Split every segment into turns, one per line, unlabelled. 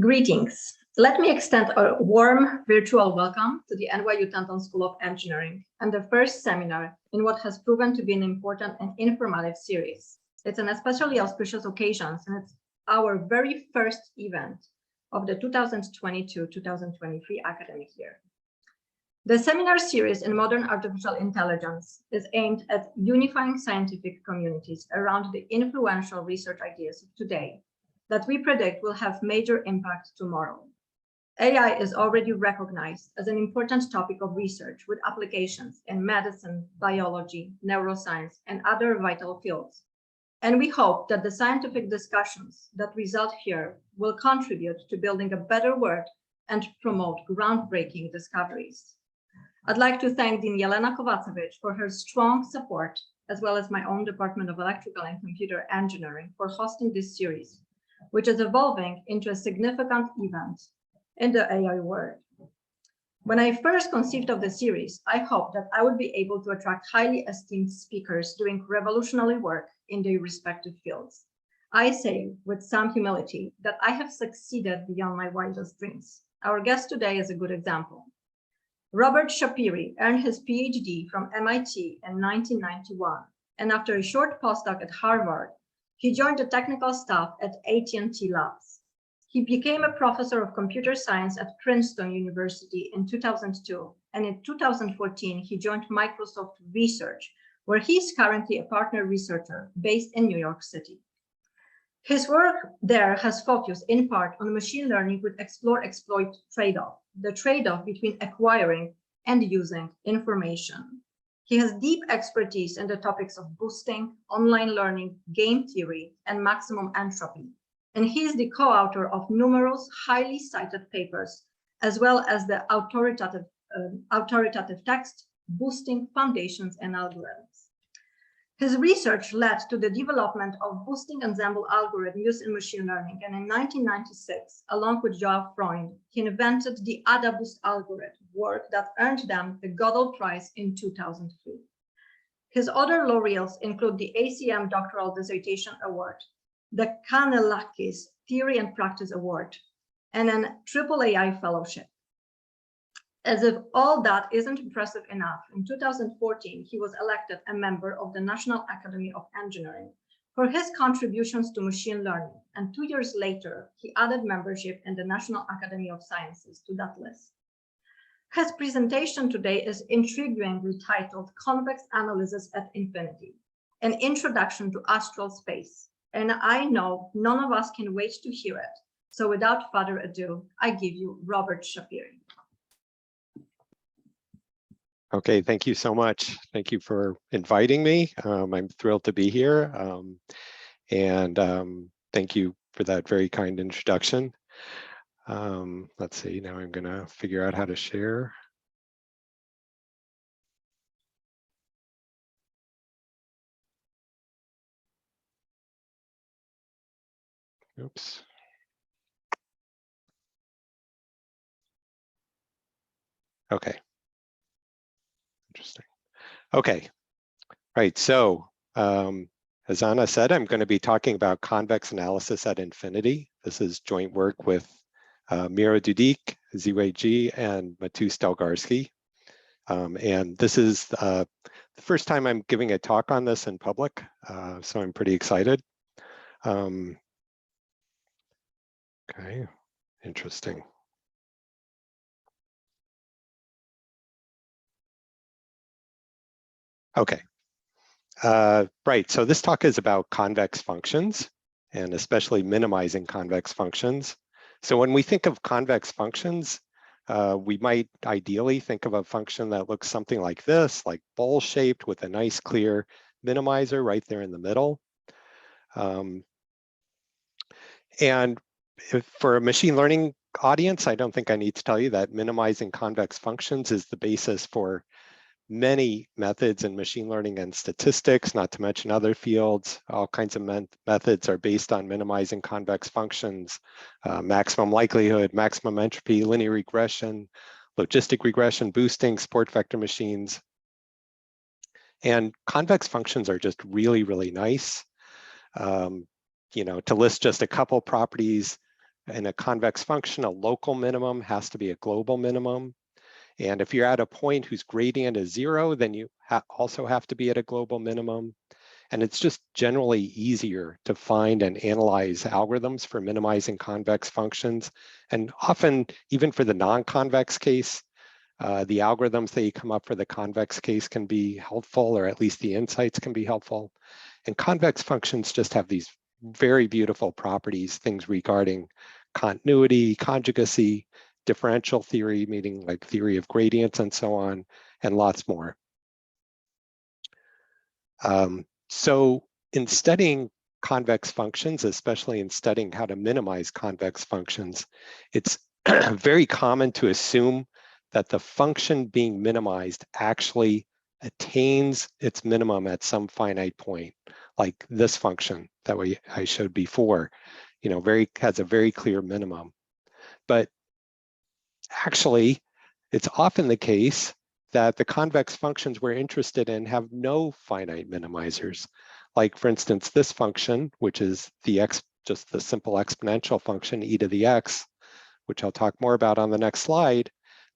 Greetings. Let me extend a warm virtual welcome to the NYU Tanton School of Engineering and the first seminar in what has proven to be an important and informative series. It's an especially auspicious occasion and it's our very first event of the 2022-2023 academic year. The seminar series in modern artificial intelligence is aimed at unifying scientific communities around the influential research ideas of today that we predict will have major impact tomorrow. AI is already recognized as an important topic of research with applications in medicine, biology, neuroscience, and other vital fields. And we hope that the scientific discussions that result here will contribute to building a better world and promote groundbreaking discoveries. I'd like to thank Dean Jelena Kovacevic for her strong support, as well as my own Department of Electrical and Computer Engineering for hosting this series, which is evolving into a significant event in the AI world. When I first conceived of the series, I hoped that I would be able to attract highly esteemed speakers doing revolutionary work in their respective fields. I say with some humility that I have succeeded beyond my wildest dreams. Our guest today is a good example. Robert Schapire earned his PhD from MIT in 1991, and after a short postdoc at Harvard, he joined the technical staff at AT&T Labs. He became a professor of computer science at Princeton University in 2002, and in 2014, he joined Microsoft Research, where he's currently a partner researcher based in New York City. His work there has focused in part on machine learning with explore-exploit trade-off, the trade-off between acquiring and using information. He has deep expertise in the topics of boosting, online learning, game theory, and maximum entropy. And he is the co-author of numerous highly cited papers, as well as the authoritative text, Boosting Foundations and Algorithms. His research led to the development of boosting ensemble algorithm used in machine learning, and in 1996, along with Joao Freund, he invented the AdaBoost algorithm, work that earned them the Gödel Prize in 2003. His other laureates include the ACM Doctoral Dissertation Award, the Kanellakis Theory and Practice Award, and an AAAI Fellowship. As if all that isn't impressive enough, in 2014, he was elected a member of the National Academy of Engineering for his contributions to machine learning, and 2 years later, he added membership in the National Academy of Sciences to that list. His presentation today is intriguingly titled Convex Analysis at Infinity, an introduction to astral space, and I know none of us can wait to hear it. So without further ado, I give you Robert Schapire.
Okay, thank you so much. Thank you for inviting me. I'm thrilled to be here. Thank you for that very kind introduction. Let's see, now I'm gonna figure out how to share. Oops. Okay. Interesting. Okay, right, so as Anna said, I'm going to be talking about convex analysis at infinity. This is joint work with Mira Dudik, Ziwei Ji, and Matu Stelgarsky. And this is the first time I'm giving a talk on this in public, so I'm pretty excited. Okay, interesting. Okay, right, so this talk is about convex functions and especially minimizing convex functions. So when we think of convex functions, we might ideally think of a function that looks something like this, like bowl-shaped with a nice clear minimizer right there in the middle. And for a machine learning audience, I don't think I need to tell you that minimizing convex functions is the basis for many methods in machine learning and statistics, not to mention other fields. All kinds of methods are based on minimizing convex functions, maximum likelihood, maximum entropy, linear regression, logistic regression, boosting, support vector machines. And convex functions are just really, really nice. You know, to list just a couple properties, in a convex function, a local minimum has to be a global minimum. And if you're at a point whose gradient is 0, then you also have to be at a global minimum. And it's just generally easier to find and analyze algorithms for minimizing convex functions. And often, even for the non-convex case, the algorithms that you come up for the convex case can be helpful, or at least the insights can be helpful. And convex functions just have these very beautiful properties, things regarding continuity, conjugacy, differential theory, meaning like theory of gradients and so on, and lots more. So in studying convex functions, especially in studying how to minimize convex functions, it's very common to assume that the function being minimized actually attains its minimum at some finite point, like this function that I showed before, has a very clear minimum. But actually, it's often the case that the convex functions we're interested in have no finite minimizers. Like, for instance, this function, which is just the simple exponential function e to the x, which I'll talk more about on the next slide.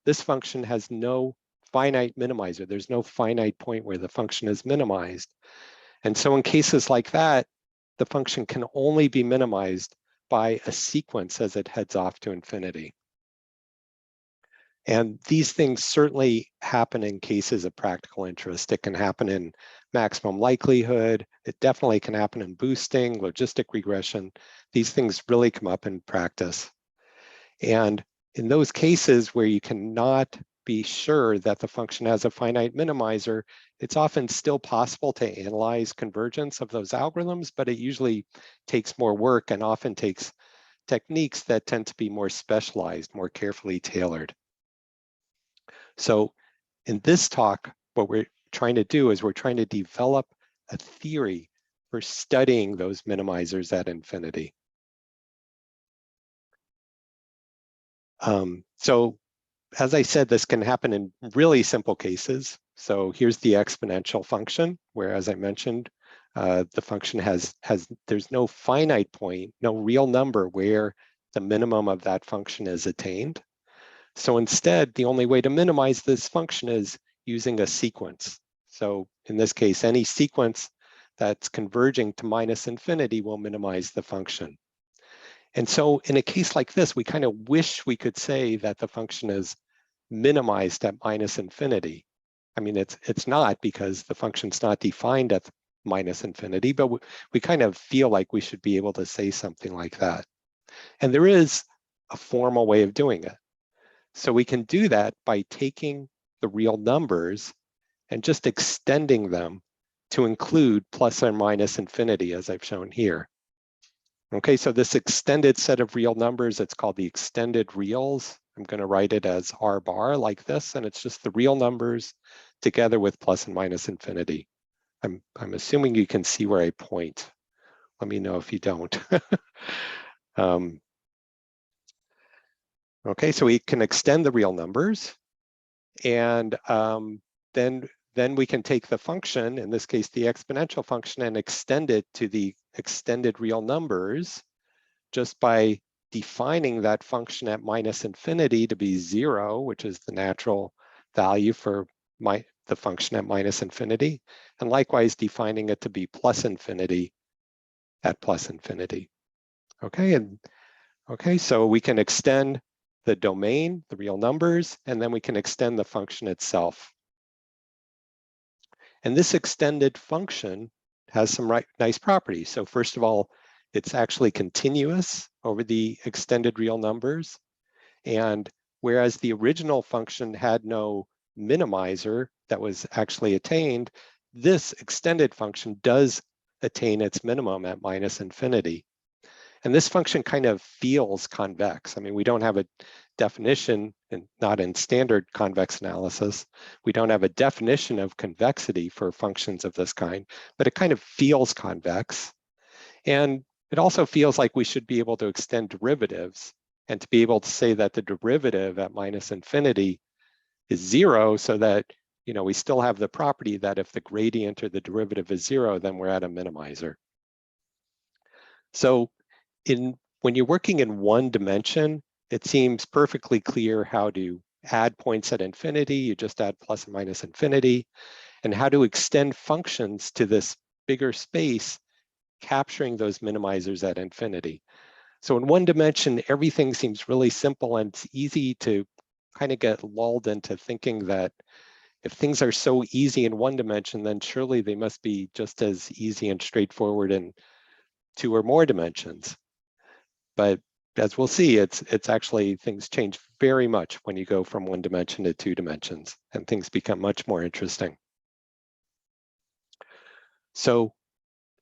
This function has no finite minimizer. There's no finite point where the function is minimized. And so in cases like that, the function can only be minimized by a sequence as it heads off to infinity. And these things certainly happen in cases of practical interest. It can happen in maximum likelihood. It definitely can happen in boosting, logistic regression. These things really come up in practice. And in those cases where you cannot be sure that the function has a finite minimizer, it's often still possible to analyze convergence of those algorithms, but it usually takes more work and often takes techniques that tend to be more specialized, more carefully tailored. So in this talk, what we're trying to do is we're trying to develop a theory for studying those minimizers at infinity. So as I said, this can happen in really simple cases. So here's the exponential function, where, as I mentioned, the function there's no finite point, no real number where the minimum of that function is attained. So instead, the only way to minimize this function is using a sequence. So in this case, any sequence that's converging to minus infinity will minimize the function. And so in a case like this, we kind of wish we could say that the function is minimized at minus infinity. I mean, it's not, because the function's not defined at minus infinity, but we kind of feel like we should be able to say something like that. And there is a formal way of doing it. So we can do that by taking the real numbers and just extending them to include plus or minus infinity, as I've shown here. Okay, so this extended set of real numbers, it's called the extended reals. I'm going to write it as R bar like this, and it's just the real numbers together with plus and minus infinity. I'm assuming you can see where I point. Let me know if you don't. Okay, so we can extend the real numbers, and then we can take the function, in this case the exponential function, and extend it to the extended real numbers just by defining that function at minus infinity to be 0, which is the natural value for the function at minus infinity, and likewise defining it to be plus infinity at plus infinity. Okay, so we can extend the domain, the real numbers, and then we can extend the function itself. And this extended function has some nice properties. So first of all, it's actually continuous over the extended real numbers. And whereas the original function had no minimizer that was actually attained, this extended function does attain its minimum at minus infinity. And this function kind of feels convex. I mean, we don't have a definition, and not in standard convex analysis, we don't have a definition of convexity for functions of this kind, but it kind of feels convex. And it also feels like we should be able to extend derivatives and to be able to say that the derivative at minus infinity is 0, so that we still have the property that if the gradient or the derivative is 0, then we're at a minimizer. So in When you're working in one dimension, it seems perfectly clear how to add points at infinity. You just add plus and minus infinity, and how to extend functions to this bigger space, capturing those minimizers at infinity. So in one dimension, everything seems really simple, and it's easy to kind of get lulled into thinking that if things are so easy in one dimension, then surely they must be just as easy and straightforward in two or more dimensions. But as we'll see, it's actually, things change very much when you go from one dimension to two dimensions, and things become much more interesting. So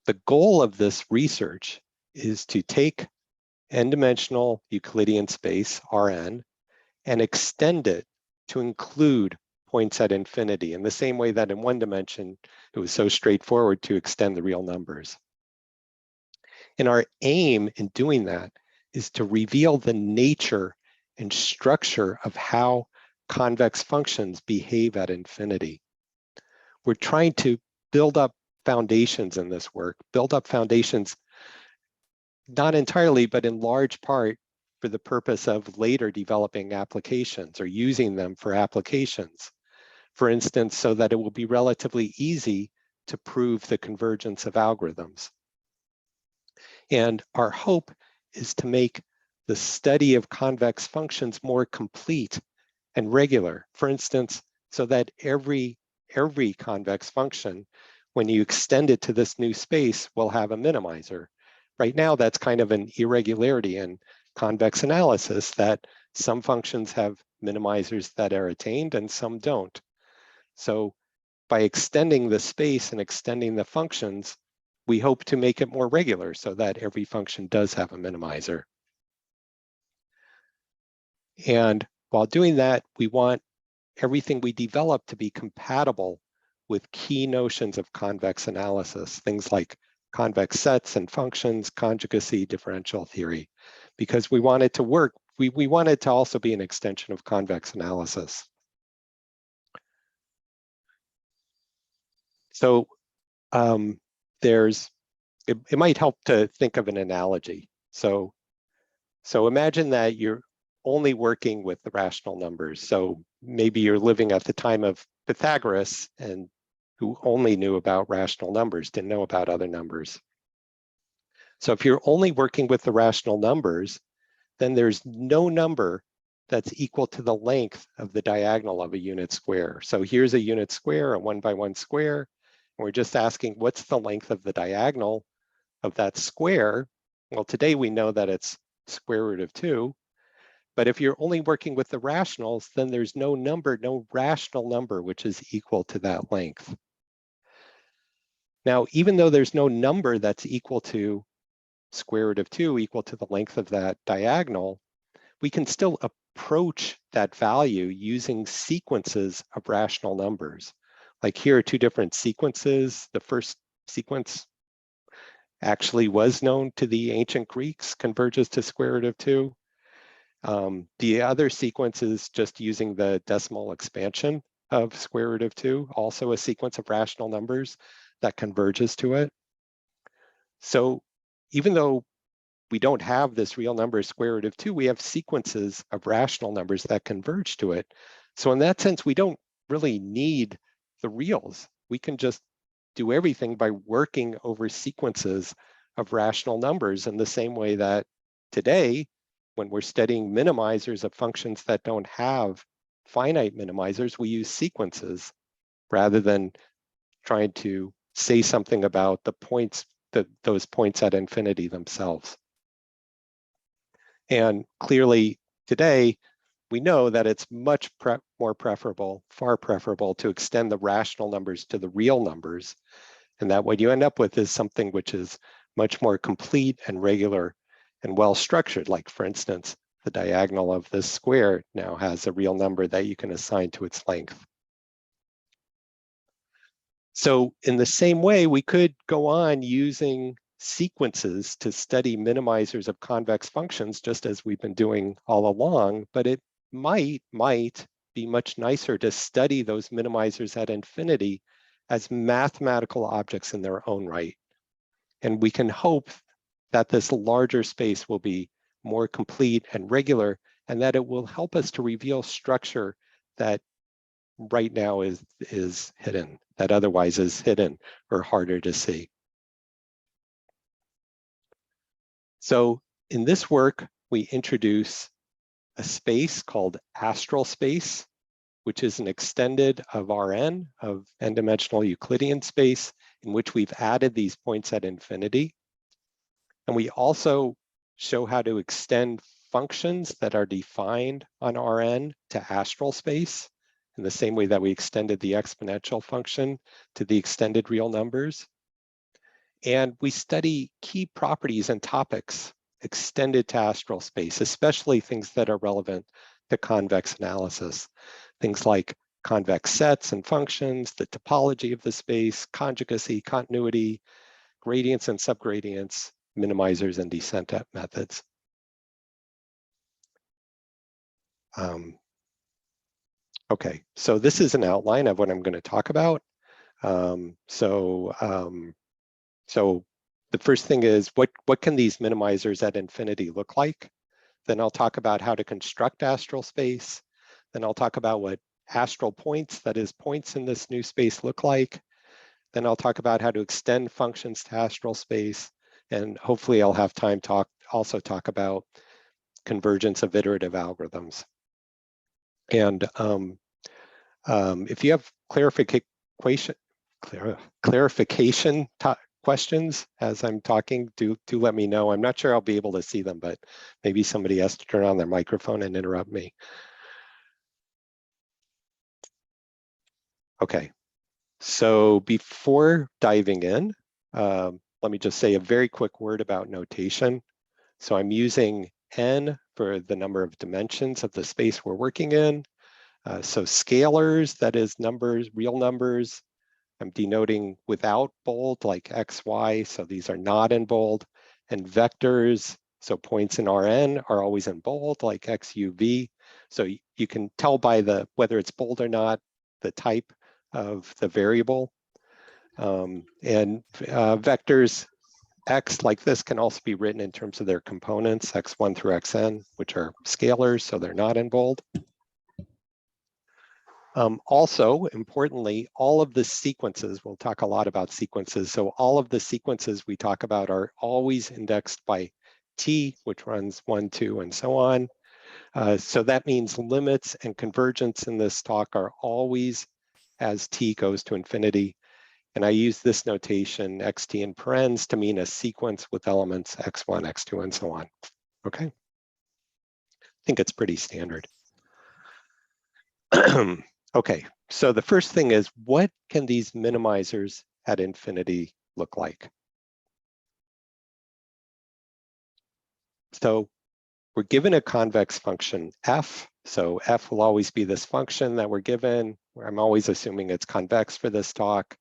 the goal of this research is to take n-dimensional Euclidean space, Rn, and extend it to include points at infinity in the same way that in one dimension, it was so straightforward to extend the real numbers. And our aim in doing that is to reveal the nature and structure of how convex functions behave at infinity. We're trying to build up foundations in this work, build up foundations, not entirely, but in large part for the purpose of later developing applications or using them for applications. For instance, so that it will be relatively easy to prove the convergence of algorithms. And our hope is to make the study of convex functions more complete and regular. For instance, so that every convex function, when you extend it to this new space, will have a minimizer. Right now, that's kind of an irregularity in convex analysis, that some functions have minimizers that are attained and some don't. So by extending the space and extending the functions, we hope to make it more regular so that every function does have a minimizer. And while doing that, we want everything we develop to be compatible with key notions of convex analysis, things like convex sets and functions, conjugacy, differential theory, because we want it to work. We want it to also be an extension of convex analysis. So it might help to think of an analogy. So imagine that you're only working with the rational numbers. So maybe you're living at the time of Pythagoras, and who only knew about rational numbers, didn't know about other numbers. So if you're only working with the rational numbers, then there's no number that's equal to the length of the diagonal of a unit square. So here's a unit square, a 1 by 1 square, and we're just asking what's the length of the diagonal of that square. Well, today we know that it's square root of 2, but if you're only working with the rationals, then there's no number, no rational number, which is equal to that length. Now, even though there's no number that's equal to square root of 2 equal to the length of that diagonal, we can still approach that value using sequences of rational numbers. Like here are two different sequences. The first sequence actually was known to the ancient Greeks, converges to square root of 2. The other sequence is just using the decimal expansion of square root of 2, also a sequence of rational numbers that converges to it. So even though we don't have this real number square root of 2, we have sequences of rational numbers that converge to it. So in that sense, we don't really need the reals. We can just do everything by working over sequences of rational numbers in the same way that today, when we're studying minimizers of functions that don't have finite minimizers, we use sequences rather than trying to say something about the points, those points at infinity themselves. And clearly today, we know that it's much more preferable, far preferable to extend the rational numbers to the real numbers. And that what you end up with is something which is much more complete and regular and well structured. Like for instance, the diagonal of this square now has a real number that you can assign to its length. So in the same way, we could go on using sequences to study minimizers of convex functions, just as we've been doing all along, but it might be much nicer to study those minimizers at infinity as mathematical objects in their own right. And we can hope that this larger space will be more complete and regular, and that it will help us to reveal structure that right now is hidden, that otherwise is hidden or harder to see. So in this work, we introduce a space called Astral space, which is an extended of Rn, of n-dimensional Euclidean space, in which we've added these points at infinity. And we also show how to extend functions that are defined on Rn to astral space, in the same way that we extended the exponential function to the extended real numbers. And we study key properties and topics extended to astral space, especially things that are relevant to convex analysis. Things like convex sets and functions, the topology of the space, conjugacy, continuity, gradients and subgradients, minimizers and descent methods. Okay, so this is an outline of what I'm going to talk about. So the first thing is, what can these minimizers at infinity look like? Then I'll talk about how to construct astral space. Then I'll talk about what astral points, that is points in this new space, look like. Then I'll talk about how to extend functions to astral space. And hopefully I'll have time to also talk about convergence of iterative algorithms. And if you have clarification questions as I'm talking, do let me know. I'm not sure I'll be able to see them, but maybe somebody has to turn on their microphone and interrupt me. Okay, so before diving in, let me just say a very quick word about notation. So I'm using n for the number of dimensions of the space we're working in. So scalars, that is numbers, real numbers, I'm denoting without bold, like x, y, so these are not in bold. And vectors, so points in Rn are always in bold, like x, u, v. So you can tell by whether it's bold or not, the type of the variable. Vectors x, like this, can also be written in terms of their components, x1 through xn, which are scalars, so they're not in bold. Also, importantly, all of the sequences, we'll talk a lot about sequences, so all of the sequences we talk about are always indexed by t, which runs 1, 2, and so on. So that means limits and convergence in this talk are always as t goes to infinity. And I use this notation, xt in parens, to mean a sequence with elements x1, x2, and so on. Okay, I think it's pretty standard. Okay, so the first thing is, what can these minimizers at infinity look like? So we're given a convex function f, so f will always be this function that we're given, where I'm always assuming it's convex for this talk,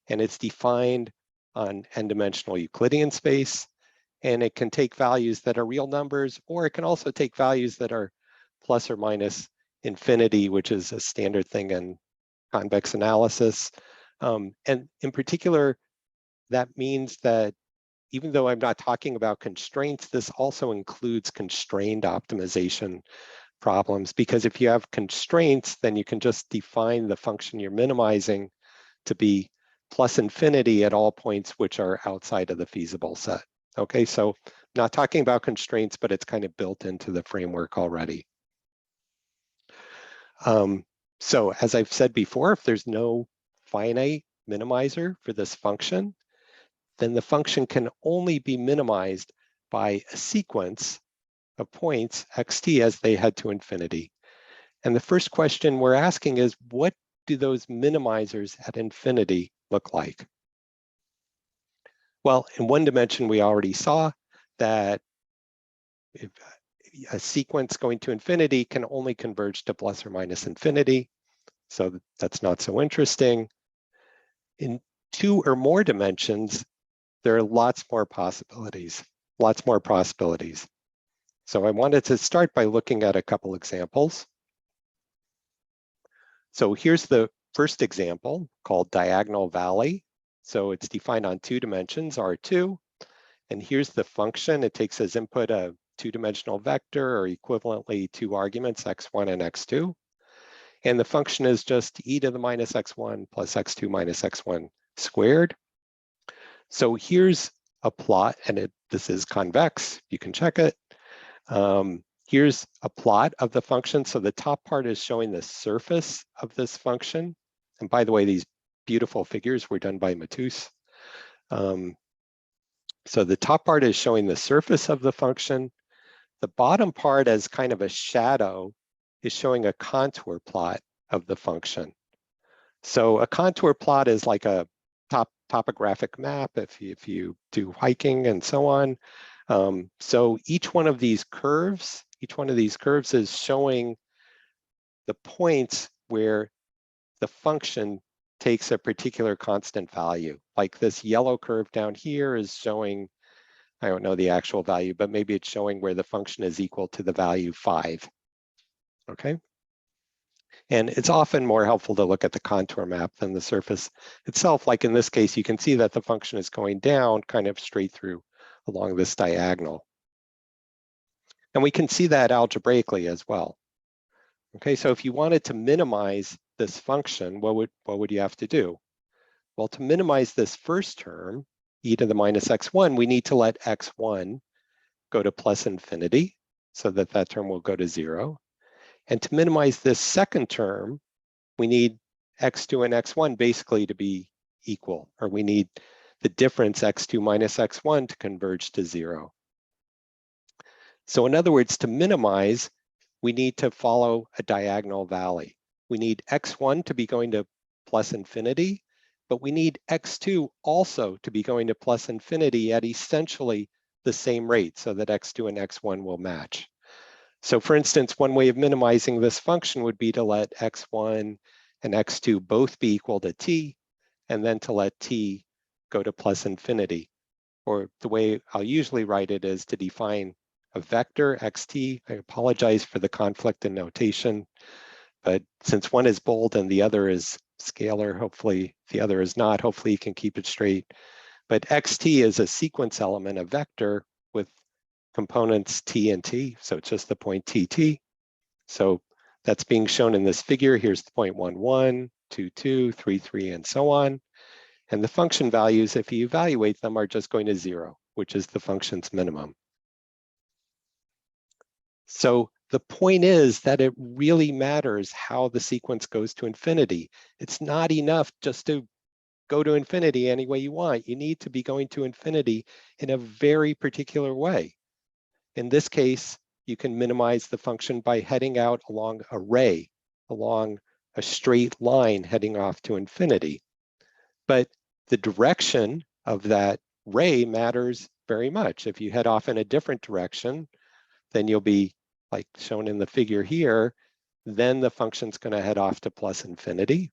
and it's defined on n-dimensional Euclidean space, and it can take values that are real numbers, or it can also take values that are plus or minus infinity, which is a standard thing in convex analysis. And in particular, that means that even though I'm not talking about constraints, this also includes constrained optimization problems, because if you have constraints, then you can just define the function you're minimizing to be plus infinity at all points which are outside of the feasible set. Okay, so not talking about constraints, but it's kind of built into the framework already. So as I've said before, if there's no finite minimizer for this function, then the function can only be minimized by a sequence of points xt as they head to infinity. And the first question we're asking is, what do those minimizers at infinity look like? Well, in one dimension, we already saw that if a sequence going to infinity can only converge to plus or minus infinity. So that's not so interesting. In 2 or more dimensions, there are lots more possibilities. So I wanted to start by looking at a couple examples. So here's the first example called diagonal valley. So it's defined on 2 dimensions, R2. And here's the function. It takes as input a two-dimensional vector, or equivalently two arguments, x1 and x2. And the function is just e to the minus x1 plus x2 minus x1 squared. So here's a plot, and this is convex. You can check it. Here's a plot of the function. So the top part is showing the surface of this function. And by the way, these beautiful figures were done by Matus. So the top part is showing the surface of the function. The bottom part, as kind of a shadow, is showing a contour plot of the function. So a contour plot is like a topographic map if you do hiking and so on. So each one of these curves is showing the points where the function takes a particular constant value. Like this yellow curve down here is showing, I don't know the actual value, but maybe it's showing where the function is equal to the value 5. Okay. And it's often more helpful to look at the contour map than the surface itself. Like in this case, you can see that the function is going down kind of straight through along this diagonal. And we can see that algebraically as well. Okay, so if you wanted to minimize this function, what would you have to do? Well, to minimize this first term, e to the minus x1, we need to let x1 go to plus infinity so that that term will go to 0. And to minimize this second term, we need x2 and x1 basically to be equal, or we need the difference x2 minus x1 to converge to 0. So in other words, to minimize, we need to follow a diagonal valley. We need x1 to be going to plus infinity, but we need x2 also to be going to plus infinity at essentially the same rate so that x2 and x1 will match. So for instance, one way of minimizing this function would be to let x1 and x2 both be equal to t, and then to let t go to plus infinity. Or the way I'll usually write it is to define a vector xt. I apologize for the conflict in notation, but since one is bold and the other is scalar, hopefully the other is not, hopefully you can keep it straight. But xt is a sequence element, a vector with components t and t, so it's just the point tt. So that's being shown in this figure. Here's the point 1, 1, 2, 2, 3, 3, and so on. And the function values, if you evaluate them, are just going to 0, which is the function's minimum. So the point is that it really matters how the sequence goes to infinity. It's not enough just to go to infinity any way you want. You need to be going to infinity in a very particular way. In this case, you can minimize the function by heading out along a ray, along a straight line heading off to infinity. But the direction of that ray matters very much. If you head off in a different direction, then you'll be, like shown in the figure here, then the function's going to head off to plus infinity.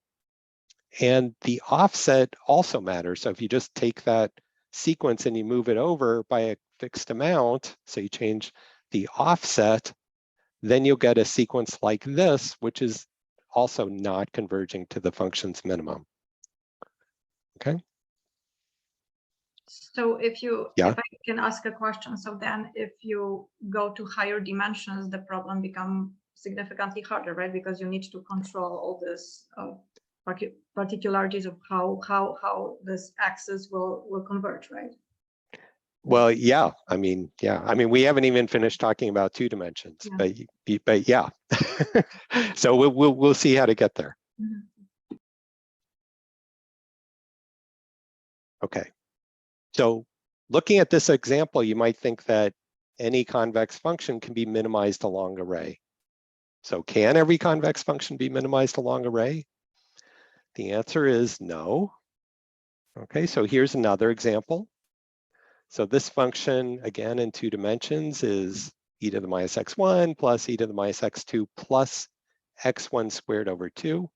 And the offset also matters. So if you just take that sequence and you move it over by a fixed amount, so you change the offset, then you'll get a sequence like this, which is also not converging to the function's minimum. Okay.
So if
Yeah.
I can ask a question, so then if you go to higher dimensions, the problem becomes significantly harder, right? Because you need to control all this particularities of how this axis will converge, right?
Well, yeah. I mean, we haven't even finished talking about 2 dimensions, yeah. but yeah. So we'll see how to get there. Mm-hmm. Okay. So looking at this example, you might think that any convex function can be minimized along a ray. So can every convex function be minimized along a ray? The answer is no. Okay, so here's another example. So this function, again, in 2 dimensions is e to the minus x1 plus e to the minus x2 plus x1 squared over 2.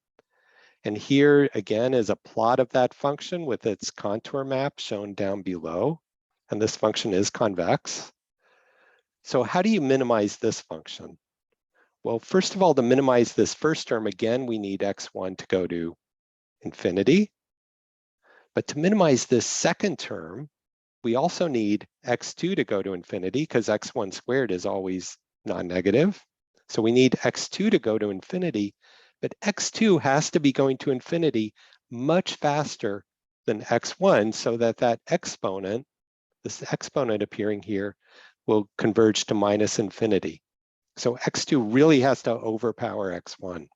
And here, again, is a plot of that function with its contour map shown down below. And this function is convex. So how do you minimize this function? Well, first of all, to minimize this first term, again, we need x1 to go to infinity. But to minimize this second term, we also need x2 to go to infinity because x1 squared is always non-negative. So we need x2 to go to infinity, but x2 has to be going to infinity much faster than x1 so that that exponent, this exponent appearing here, will converge to minus infinity. So x2 really has to overpower x1.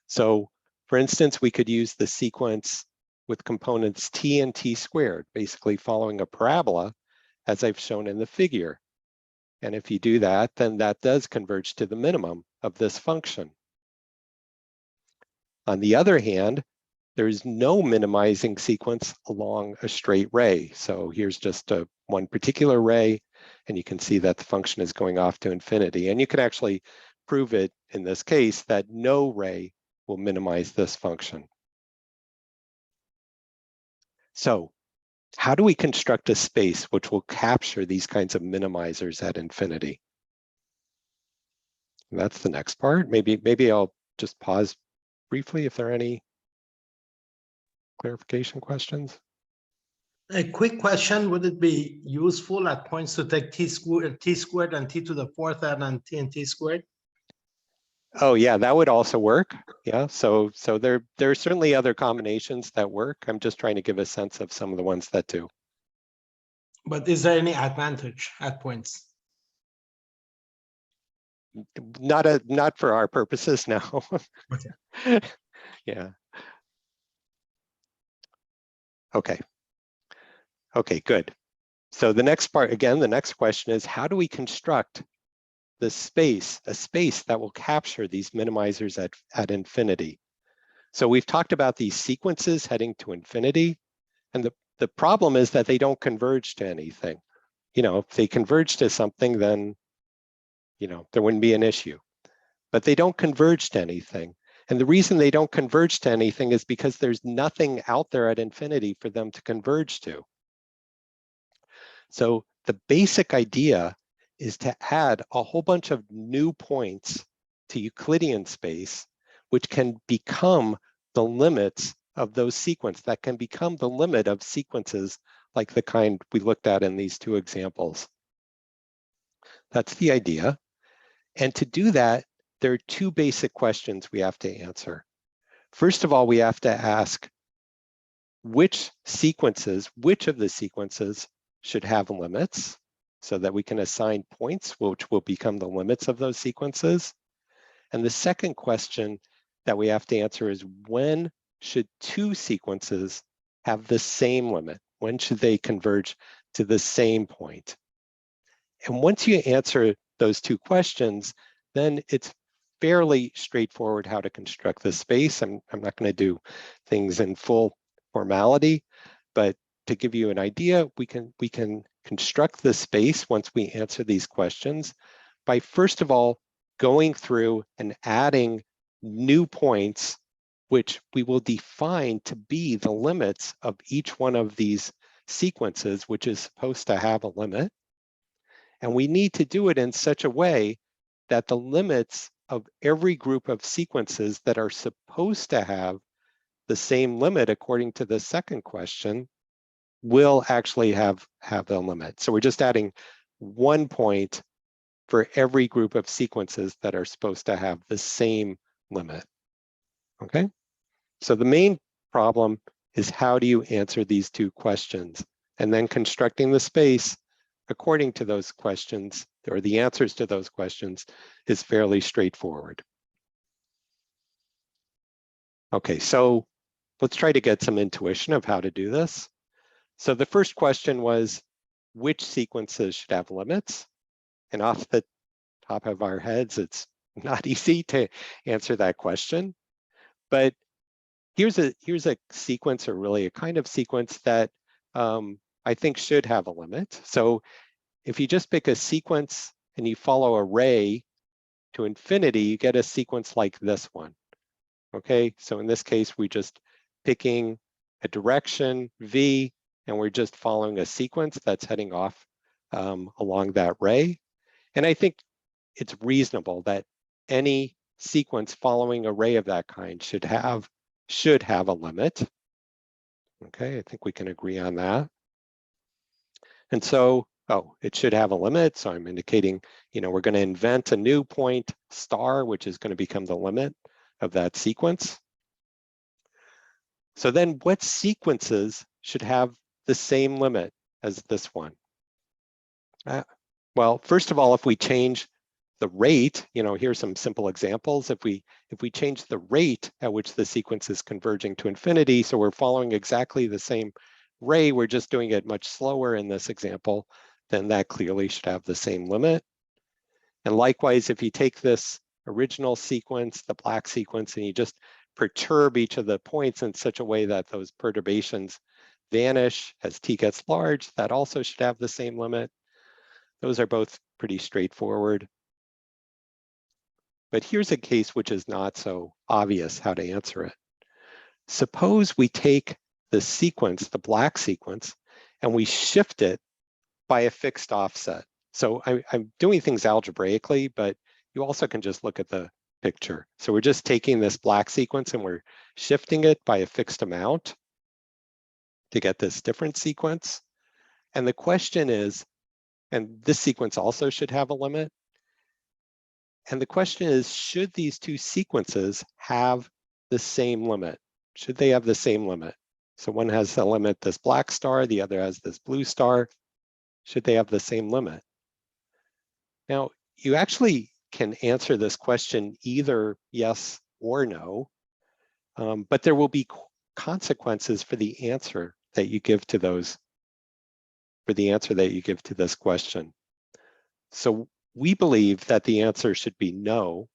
So for instance, we could use the sequence with components t and t squared, basically following a parabola, as I've shown in the figure. And if you do that, then that does converge to the minimum of this function. On the other hand, there's no minimizing sequence along a straight ray. So here's just one particular ray, and you can see that the function is going off to infinity. And you can actually prove it in this case that no ray will minimize this function. So how do we construct a space which will capture these kinds of minimizers at infinity? And that's the next part. Maybe I'll just pause briefly if there are any clarification questions.
A quick question, would it be useful at points to take t squared and t to the fourth and t squared?
Oh yeah, that would also work. Yeah, so there are certainly other combinations that work. I'm just trying to give a sense of some of the ones that do.
But is there any advantage at points?
Not for our purposes now.
Okay.
Yeah. Okay. Okay, good. So the next part, again, the next question is, how do we construct the space, a space that will capture these minimizers at infinity? So we've talked about these sequences heading to infinity, and the problem is that they don't converge to anything. You know, if they converge to something, then, you know, there wouldn't be an issue. But they don't converge to anything. And the reason they don't converge to anything is because there's nothing out there at infinity for them to converge to. So the basic idea is to add a whole bunch of new points to Euclidean space, which can become the limits of those sequences, that can become the limit of sequences like the kind we looked at in these two examples. That's the idea. And to do that, there are two basic questions we have to answer. First of all, we have to ask which of the sequences should have limits so that we can assign points which will become the limits of those sequences. And the second question that we have to answer is, when should two sequences have the same limit? When should they converge to the same point? And once you answer those two questions, then it's fairly straightforward how to construct this space. I'm not going to do things in full formality, but to give you an idea, we can construct this space once we answer these questions by, first of all, going through and adding new points which we will define to be the limits of each one of these sequences, which is supposed to have a limit. And we need to do it in such a way that the limits of every group of sequences that are supposed to have the same limit according to the second question will actually have the limit. So we're just adding 1 point for every group of sequences that are supposed to have the same limit. Okay, so the main problem is, how do you answer these two questions? And then constructing the space according to those questions, or the answers to those questions, is fairly straightforward. Okay, so let's try to get some intuition of how to do this. So the first question was, which sequences should have limits? And off the top of our heads, it's not easy to answer that question. But here's a sequence, or really a kind of sequence that I think should have a limit. So if you just pick a sequence and you follow a ray to infinity, you get a sequence like this one. Okay, so in this case, we're just picking a direction, V, and we're just following a sequence that's heading off along that ray. And I think it's reasonable that any sequence following a ray of that kind should have a limit. Okay, I think we can agree on that. And so, oh, it should have a limit. So I'm indicating, we're going to invent a new point star, which is going to become the limit of that sequence. So then what sequences should have the same limit as this one? Well, first of all, if we change the rate, here's some simple examples. If we change the rate at which the sequence is converging to infinity, so we're following exactly the same rate, we're just doing it much slower in this example, then that clearly should have the same limit. And likewise, if you take this original sequence, the black sequence, and you just perturb each of the points in such a way that those perturbations vanish as t gets large, that also should have the same limit. Those are both pretty straightforward. But here's a case which is not so obvious how to answer it. Suppose we take the sequence, the black sequence, and we shift it by a fixed offset. So I'm doing things algebraically, but you also can just look at the picture. So we're just taking this black sequence and we're shifting it by a fixed amount to get this different sequence. And the question is, and this sequence also should have a limit. And the question is, should these two sequences have the same limit? Should they have the same limit? So one has the limit, this black star, the other has this blue star. Should they have the same limit? Now, you actually can answer this question either yes or no, but there will be consequences for the answer that you give to those, for the answer that you give to this question. So we believe that the answer should be no,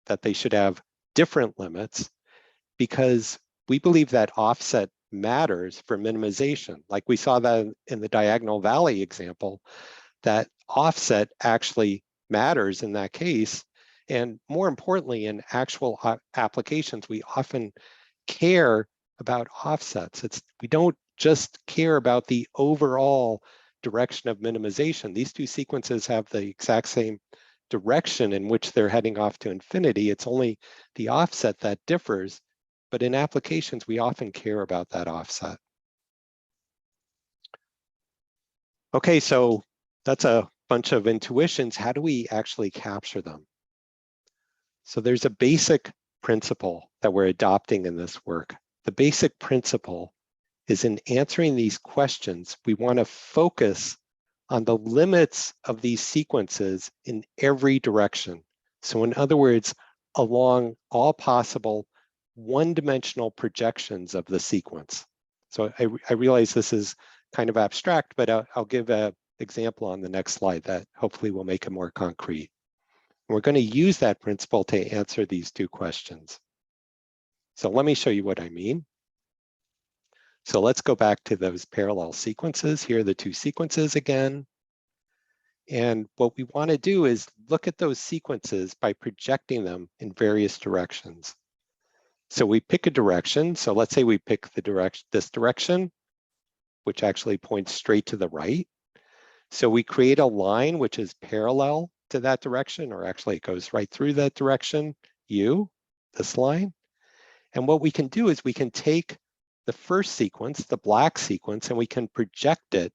that they should have different limits, because we believe that offset matters for minimization. Like we saw that in the diagonal valley example, that offset actually matters in that case. And more importantly, in actual applications, we often care about offsets. We don't just care about the overall direction of minimization. These two sequences have the exact same direction in which they're heading off to infinity. It's only the offset that differs, but in applications, we often care about that offset. Okay, so that's a bunch of intuitions. How do we actually capture them? So there's a basic principle that we're adopting in this work. The basic principle is, in answering these questions, we want to focus on the limits of these sequences in every direction. So in other words, along all possible one-dimensional projections of the sequence. So I realize this is kind of abstract, but I'll give an example on the next slide that hopefully will make it more concrete. We're going to use that principle to answer these two questions. So let me show you what I mean. So let's go back to those parallel sequences. Here are the two sequences again. And what we want to do is look at those sequences by projecting them in various directions. So we pick a direction. So let's say we pick this direction, which actually points straight to the right. So we create a line which is parallel to that direction, or actually it goes right through that direction, this line. And what we can do is we can take the first sequence, the black sequence, and we can project it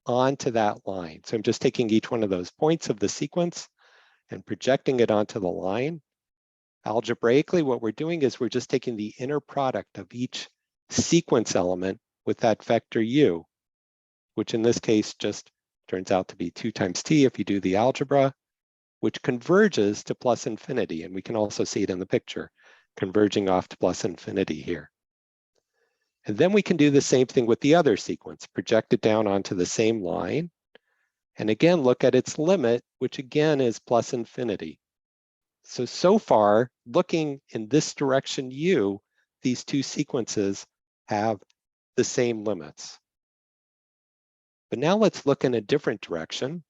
onto that line. So I'm just taking each one of those points of the sequence and projecting it onto the line. Algebraically, what we're doing is we're just taking the inner product of each sequence element with that vector u, which in this case just turns out to be 2 times t if you do the algebra, which converges to plus infinity. And we can also see it in the picture, converging off to plus infinity here. And then we can do the same thing with the other sequence, project it down onto the same line, and again, look at its limit, which again is plus infinity. So far, looking in this direction u, these two sequences have the same limits. But now let's look in a different direction.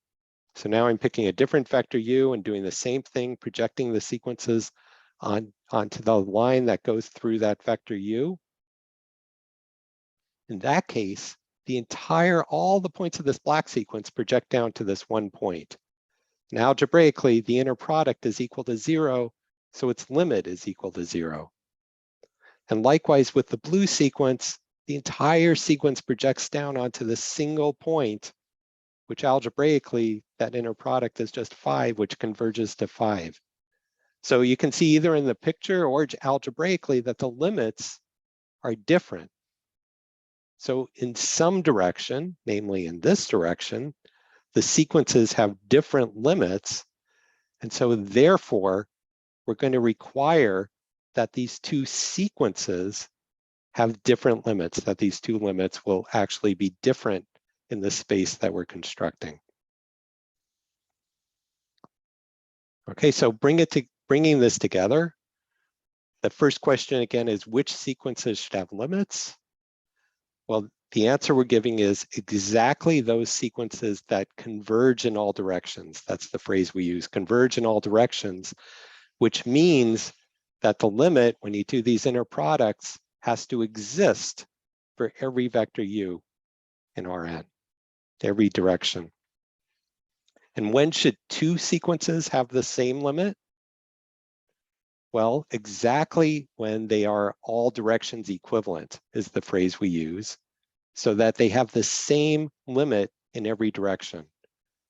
So now I'm picking a different vector u and doing the same thing, projecting the sequences onto the line that goes through that vector u. In that case, all the points of this black sequence project down to this one point. And algebraically, the inner product is equal to 0, so its limit is equal to 0. And likewise with the blue sequence, the entire sequence projects down onto the single point which algebraically, that inner product is just 5, which converges to 5. So you can see either in the picture or algebraically that the limits are different. So in some direction, namely in this direction, the sequences have different limits. And so therefore, we're going to require that these two sequences have different limits, that these two limits will actually be different in the space that we're constructing. Okay, so bringing this together, the first question again is which sequences should have limits? Well, the answer we're giving is exactly those sequences that converge in all directions. That's the phrase we use, converge in all directions, which means that the limit, when you do these inner products, has to exist for every vector u in Rn, every direction. And when should two sequences have the same limit? Well, exactly when they are all directions equivalent is the phrase we use, so that they have the same limit in every direction.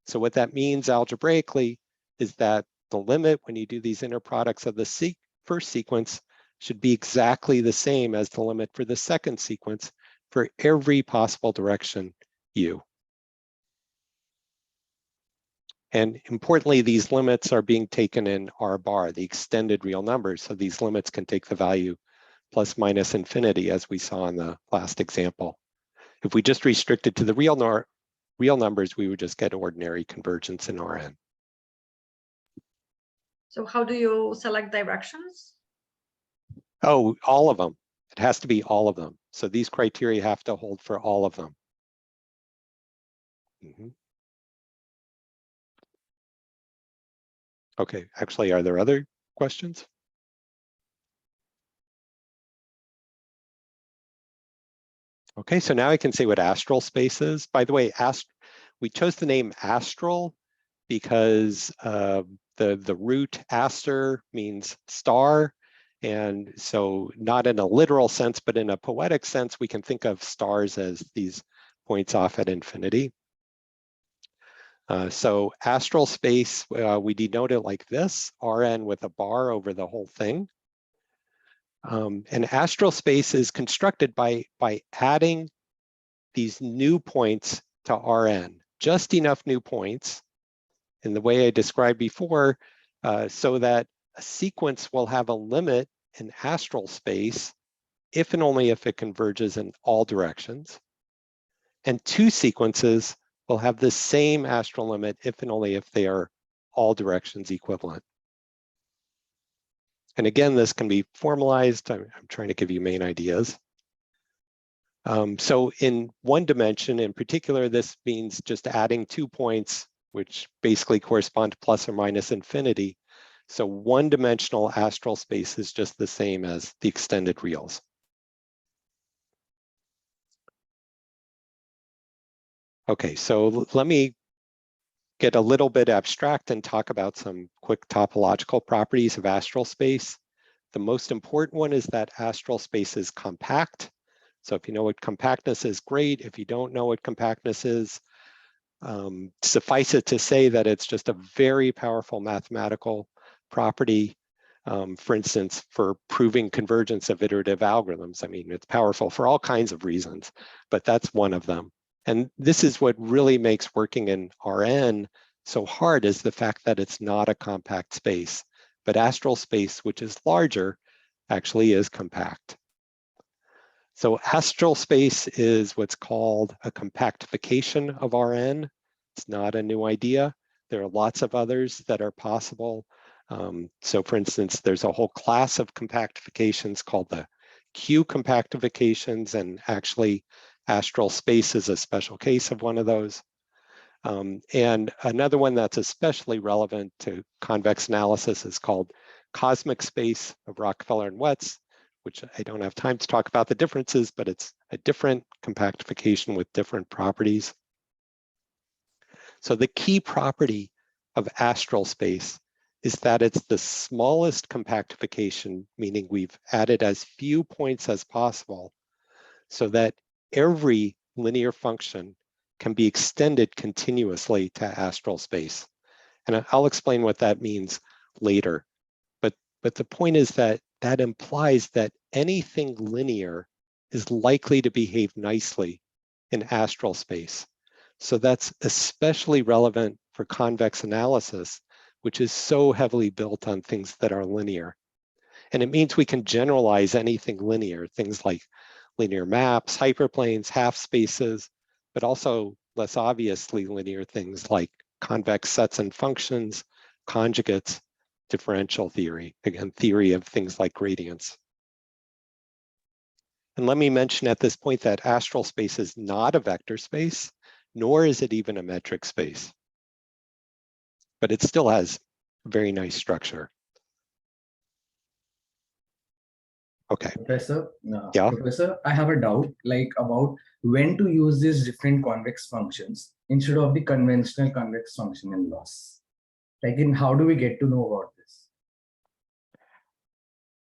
So what that means algebraically is that the limit when you do these inner products of the first sequence should be exactly the same as the limit for the second sequence for every possible direction u. And importantly, these limits are being taken in R bar, the extended real numbers. So these limits can take the value plus minus infinity, as we saw in the last example. If we just restricted to the real numbers, we would just get ordinary convergence in Rn.
So how do you select directions?
Oh, all of them. It has to be all of them. So these criteria have to hold for all of them. Okay, actually, are there other questions? Okay, so now I can say what astral space is. By the way, we chose the name Astral because the root aster means star. And so not in a literal sense, but in a poetic sense, we can think of stars as these points off at infinity. So astral space, we denote it like this, Rn with a bar over the whole thing. And astral space is constructed by adding these new points to Rn, just enough new points in the way I described before, so that a sequence will have a limit in astral space if and only if it converges in all directions. And two sequences will have the same astral limit if and only if they are all directions equivalent. And again, this can be formalized. I'm trying to give you main ideas. So in one dimension in particular, this means just adding 2 points, which basically correspond to plus or minus infinity. So one-dimensional astral space is just the same as the extended reals. Okay, so let me get a little bit abstract and talk about some quick topological properties of astral space. The most important one is that astral space is compact. So if you know what compactness is, great. If you don't know what compactness is, suffice it to say that it's just a very powerful mathematical property. For instance, for proving convergence of iterative algorithms. I mean, it's powerful for all kinds of reasons, but that's one of them. And this is what really makes working in Rn so hard, is the fact that it's not a compact space, but astral space, which is larger, actually is compact. So astral space is what's called a compactification of Rn. It's not a new idea. There are lots of others that are possible. So for instance, there's a whole class of compactifications called the Q compactifications, and actually astral space is a special case of one of those. And another one that's especially relevant to convex analysis is called cosmic space of Rockefeller and Wetz, which I don't have time to talk about the differences, but it's a different compactification with different properties. So the key property of astral space is that it's the smallest compactification, meaning we've added as few points as possible, so that every linear function can be extended continuously to astral space. And I'll explain what that means later. But the point is that that implies that anything linear is likely to behave nicely in astral space. So that's especially relevant for convex analysis, which is so heavily built on things that are linear. And it means we can generalize anything linear, things like linear maps, hyperplanes, half spaces, but also less obviously linear things like convex sets and functions, conjugates, differential theory, again, theory of things like gradients. And let me mention at this point that astral space is not a vector space, nor is it even a metric space. But it still has a very nice structure. Okay.
Professor,
Yeah.
Professor, I have a doubt like about when to use these different convex functions instead of the conventional convex function in loss. Like in how do we get to know about this?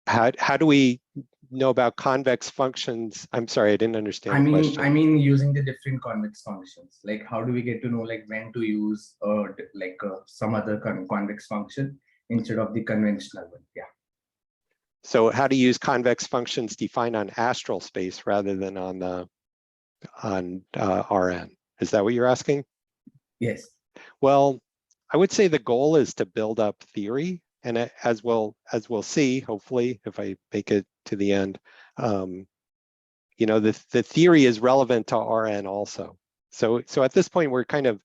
How do we know about convex functions? I'm sorry, I didn't understand the question.
I mean using the different convex functions. Like how do we get to know like when to use some other convex function instead of the conventional one? Yeah.
So how to use convex functions defined on astral space rather than on Rn. Is that what you're asking?
Yes.
Well, I would say the goal is to build up theory, and as we'll see, hopefully, if I make it to the end, you know, the theory is relevant to Rn also. So at this point, we're kind of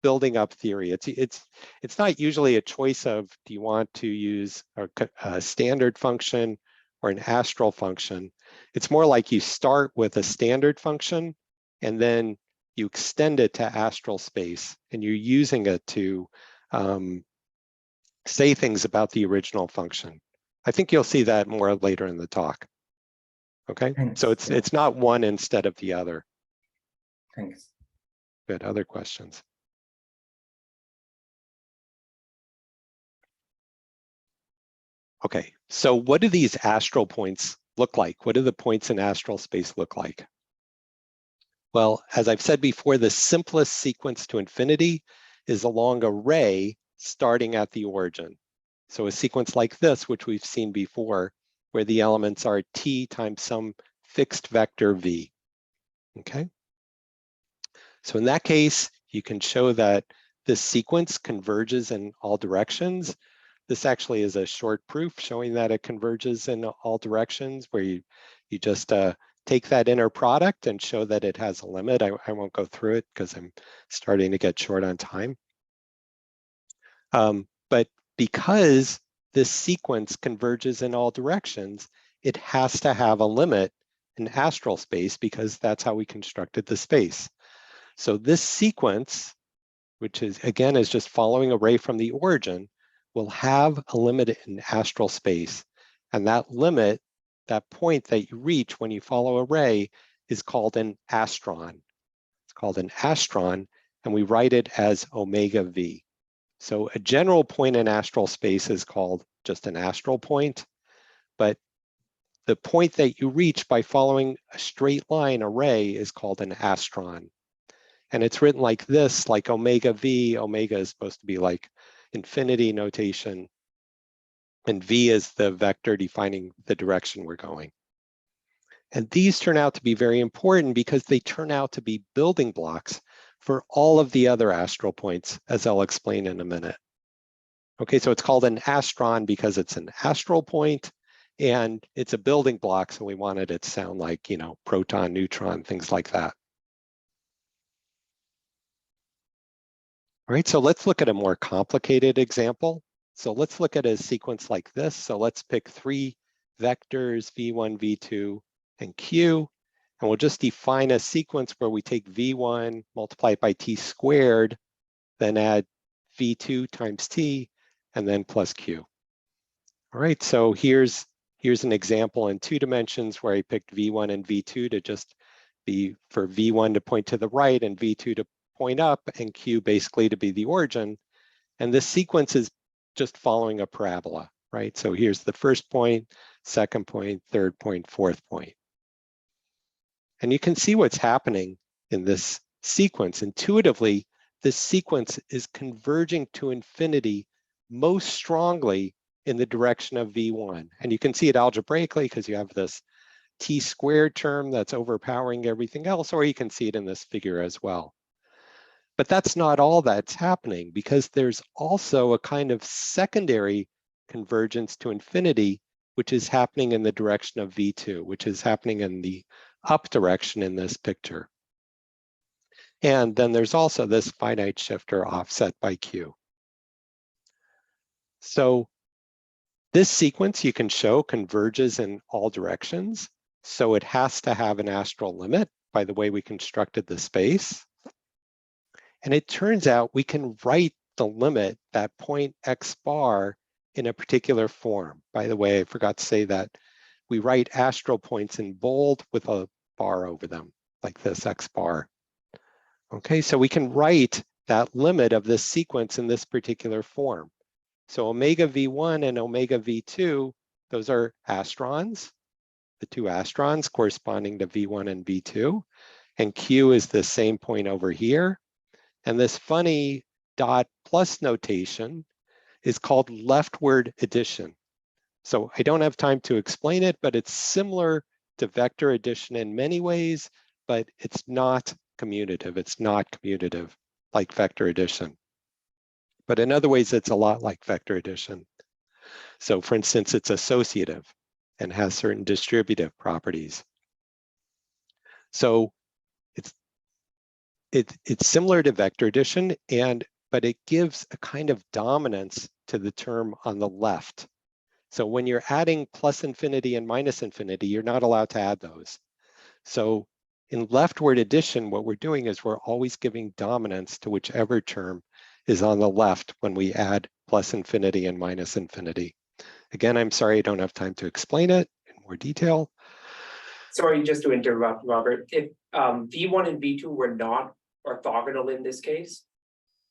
building up theory. It's not usually a choice of do you want to use a standard function or an astral function. It's more like you start with a standard function and then you extend it to astral space and you're using it to say things about the original function. I think you'll see that more later in the talk. Okay,
Thanks.
so it's not one instead of the other.
Thanks.
Good, other questions? Okay, so what do these astral points look like? What do the points in astral space look like? Well, as I've said before, the simplest sequence to infinity is along a ray starting at the origin. So a sequence like this, which we've seen before, where the elements are t times some fixed vector v. Okay. So in that case, you can show that this sequence converges in all directions. This actually is a short proof showing that it converges in all directions, where you just take that inner product and show that it has a limit. I won't go through it because I'm starting to get short on time. But because this sequence converges in all directions, it has to have a limit in astral space because that's how we constructed the space. So this sequence, which is again is just following a ray from the origin, will have a limit in astral space. And that limit, that point that you reach when you follow a ray, is called an astron. It's called an astron, and we write it as omega v. So a general point in astral space is called just an astral point, but the point that you reach by following a straight line array is called an astron. And it's written like this, like omega v. Omega is supposed to be like infinity notation, and v is the vector defining the direction we're going. And these turn out to be very important because they turn out to be building blocks for all of the other astral points, as I'll explain in a minute. Okay, so it's called an astron because it's an astral point and it's a building block, so we wanted it to sound like, you know, proton, neutron, things like that. All right, so let's look at a more complicated example. So let's look at a sequence like this. So let's pick 3 vectors, v1, v2, and q, and we'll just define a sequence where we take v1, multiply it by t squared, then add v2 times t, and then plus q. All right, so here's an example in 2 dimensions where I picked v1 and v2 to just be for v1 to point to the right and v2 to point up, and q basically to be the origin. And this sequence is just following a parabola, right? So here's the first point, second point, third point, fourth point. And you can see what's happening in this sequence, intuitively, this sequence is converging to infinity most strongly in the direction of V1. And you can see it algebraically because you have this t squared term that's overpowering everything else, or you can see it in this figure as well. But that's not all that's happening, because there's also a kind of secondary convergence to infinity, which is happening in the direction of V2, which is happening in the up direction in this picture. And then there's also this finite shifter offset by Q. So this sequence you can show converges in all directions. So it has to have an astral limit by the way we constructed the space. And it turns out we can write the limit, that point x bar, in a particular form. By the way, I forgot to say that we write astral points in bold with a bar over them, like this x bar. Okay, so we can write that limit of this sequence in this particular form. So omega V1 and omega V2, those are astrons, the two astrons corresponding to V1 and V2. And Q is the same point over here. And this funny dot plus notation is called leftward addition. So I don't have time to explain it, but it's similar to vector addition in many ways, but it's not commutative. It's not commutative like vector addition. But in other ways, it's a lot like vector addition. So for instance, it's associative and has certain distributive properties. So it's similar to vector addition, but it gives a kind of dominance to the term on the left. So when you're adding plus infinity and minus infinity, you're not allowed to add those. So in leftward addition, what we're doing is we're always giving dominance to whichever term is on the left when we add plus infinity and minus infinity. Again, I'm sorry I don't have time to explain it in more detail.
Sorry, just to interrupt, Robert. If V1 and V2 were not orthogonal in this case,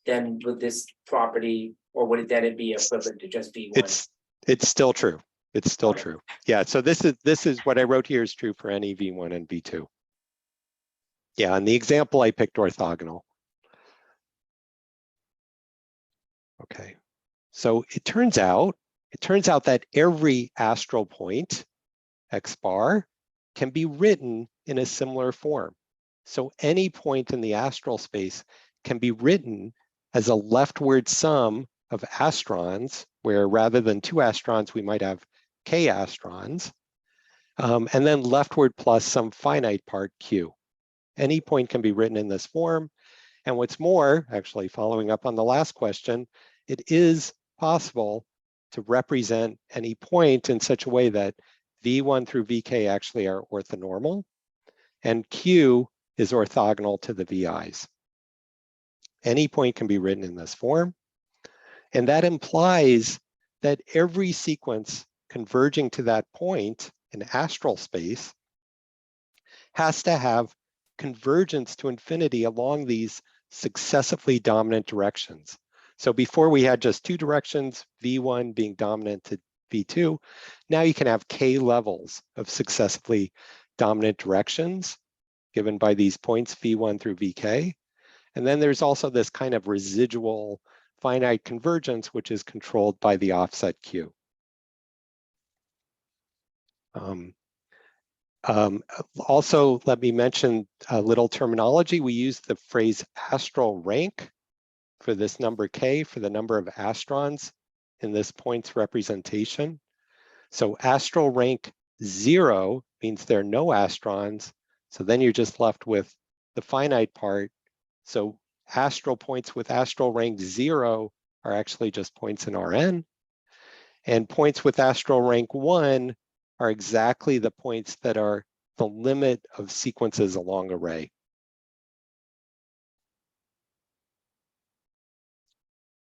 then would this property, or would it then be equivalent to just V1?
It's still true. It's still true. Yeah, so this is what I wrote here is true for any V1 and V2. Yeah, and the example I picked orthogonal. Okay, so it turns out that every astral point, x bar, can be written in a similar form. So any point in the astral space can be written as a leftward sum of astrons, where rather than two astrons, we might have k astrons, and then leftward plus some finite part q. Any point can be written in this form. And what's more, actually following up on the last question, it is possible to represent any point in such a way that V1 through VK actually are orthonormal, and Q is orthogonal to the VIs. Any point can be written in this form, and that implies that every sequence converging to that point in astral space has to have convergence to infinity along these successively dominant directions. So before we had just two directions, V1 being dominant to V2, now you can have k levels of successively dominant directions given by these points V1 through VK. And then there's also this kind of residual finite convergence, which is controlled by the offset Q. Also, let me mention a little terminology. We use the phrase astral rank for this number k, for the number of astrons in this point's representation. So astral rank 0 means there are no astrons. So then you're just left with the finite part. So astral points with astral rank 0 are actually just points in Rn. And points with astral rank 1 are exactly the points that are the limit of sequences along array.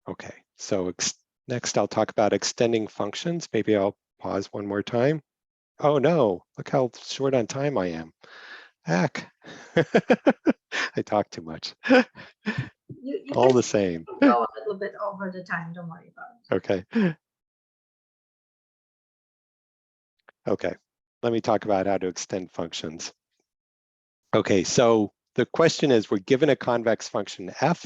Okay, so next I'll talk about extending functions. Maybe I'll pause one more time. Oh no, look how short on time I am. Heck, I talk too much.
You
All
can
the same.
go a little bit over the time, don't worry about it.
Okay. Okay, let me talk about how to extend functions. Okay, so the question is, we're given a convex function f,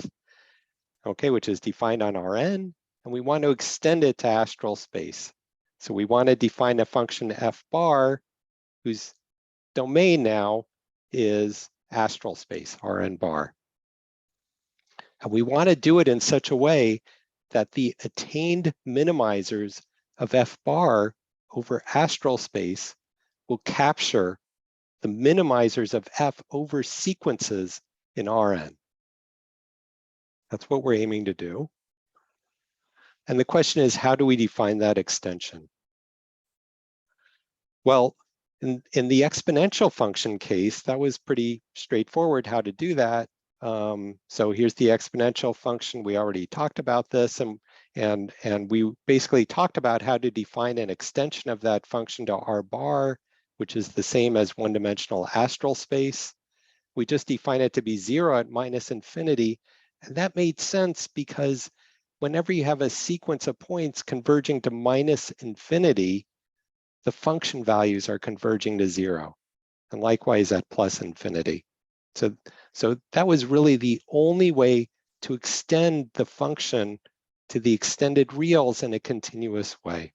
okay, which is defined on Rn, and we want to extend it to astral space. So we want to define a function f bar whose domain now is astral space, Rn bar. And we want to do it in such a way that the attained minimizers of f bar over astral space will capture the minimizers of f over sequences in Rn. That's what we're aiming to do. And the question is, how do we define that extension? Well, in the exponential function case, that was pretty straightforward how to do that. So here's the exponential function. We already talked about this, and we basically talked about how to define an extension of that function to R bar, which is the same as one-dimensional astral space. We just define it to be 0 at minus infinity, and that made sense because whenever you have a sequence of points converging to minus infinity, the function values are converging to 0, and likewise at plus infinity. So that was really the only way to extend the function to the extended reals in a continuous way.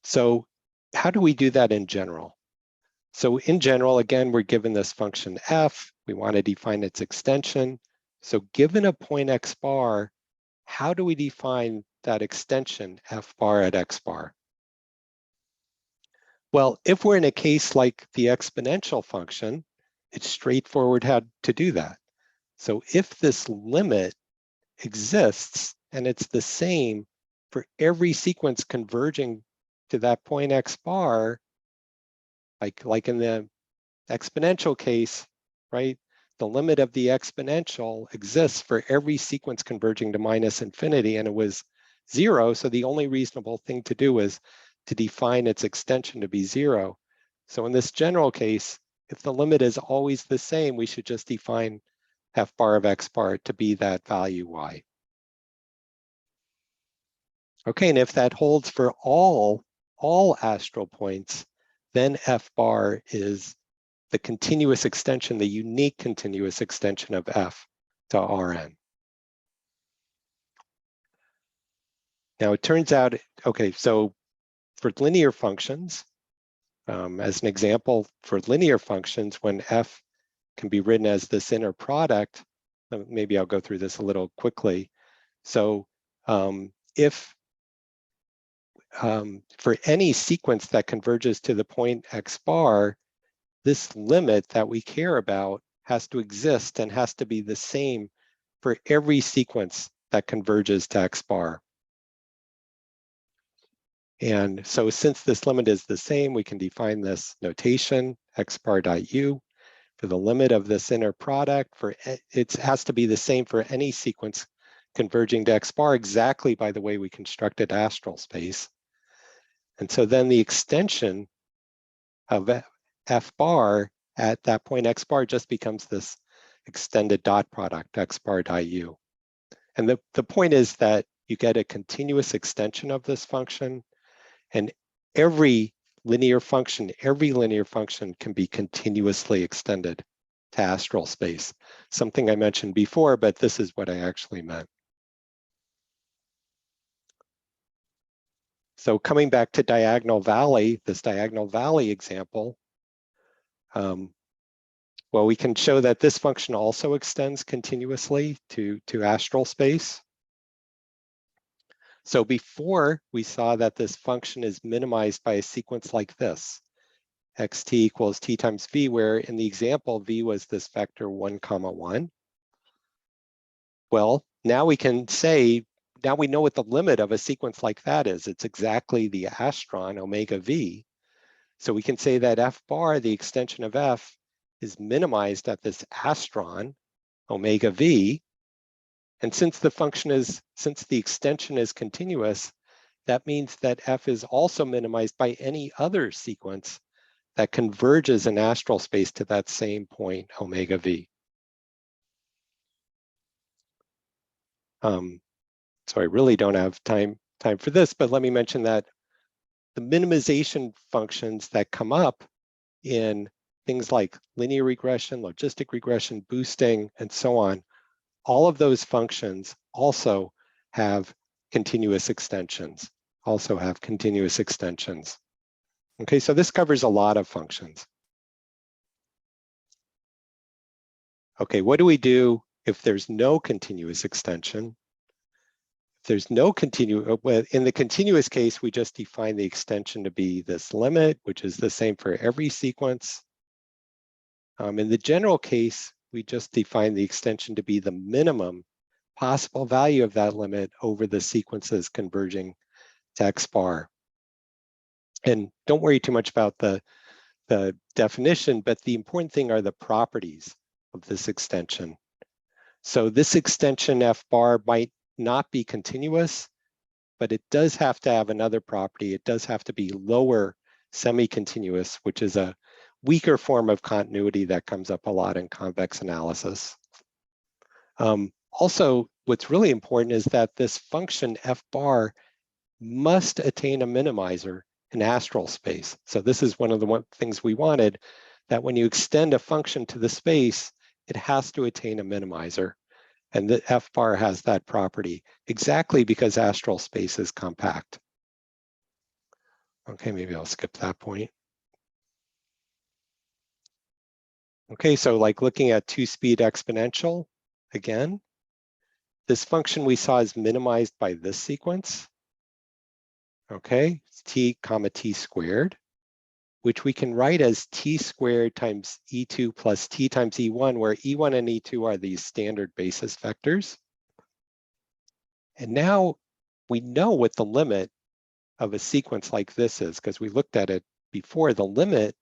So how do we do that in general? So in general, again, we're given this function f. We want to define its extension. So given a point x bar, how do we define that extension f bar at x bar? Well, if we're in a case like the exponential function, it's straightforward how to do that. So if this limit exists and it's the same for every sequence converging to that point x bar, like in the exponential case, right? The limit of the exponential exists for every sequence converging to minus infinity, and it was 0. So the only reasonable thing to do is to define its extension to be 0. So in this general case, if the limit is always the same, we should just define f bar of x bar to be that value y. Okay, and if that holds for all astral points, then f bar is the continuous extension, the unique continuous extension of f to Rn. Now it turns out, okay, so for linear functions, as an example, for linear functions, when f can be written as this inner product, maybe I'll go through this a little quickly. So if for any sequence that converges to the point x bar, this limit that we care about has to exist and has to be the same for every sequence that converges to x bar. And so since this limit is the same, we can define this notation, x bar dot u, for the limit of this inner product. For it has to be the same for any sequence converging to x bar, exactly by the way we constructed astral space. And so then the extension of f bar at that point x bar just becomes this extended dot product, x bar dot u. And the point is that you get a continuous extension of this function, and every linear function can be continuously extended to astral space. Something I mentioned before, but this is what I actually meant. So coming back to diagonal valley, this diagonal valley example, well, we can show that this function also extends continuously to astral space. So before we saw that this function is minimized by a sequence like this, xt equals t times v, where in the example, v was this vector 1, 1. Well, now we can say, now we know what the limit of a sequence like that is. It's exactly the Astron omega v. So we can say that f bar, the extension of f, is minimized at this Astron omega v. And since the extension is continuous, that means that f is also minimized by any other sequence that converges in astral space to that same point, omega v. So I really don't have time for this, but let me mention that the minimization functions that come up in things like linear regression, logistic regression, boosting, and so on, all of those functions also have continuous extensions, Okay, so this covers a lot of functions. Okay, what do we do if there's no continuous extension? If there's no in the continuous case, we just define the extension to be this limit, which is the same for every sequence. In the general case, we just define the extension to be the minimum possible value of that limit over the sequences converging to X bar. And don't worry too much about the definition, but the important thing are the properties of this extension. So this extension F bar might not be continuous, but it does have to have another property. It does have to be lower semi-continuous, which is a weaker form of continuity that comes up a lot in convex analysis. Also, what's really important is that this function F bar must attain a minimizer in astral space. So this is one of the things we wanted, that when you extend a function to the space, it has to attain a minimizer. And the F bar has that property exactly because astral space is compact. Okay, maybe I'll skip that point. Okay, so like looking at two-speed exponential, again, this function we saw is minimized by this sequence. Okay, it's t comma t squared, which we can write as t squared times e2 plus t times e1, where e1 and e2 are these standard basis vectors. And now we know what the limit of a sequence like this is, because we looked at it before. The limit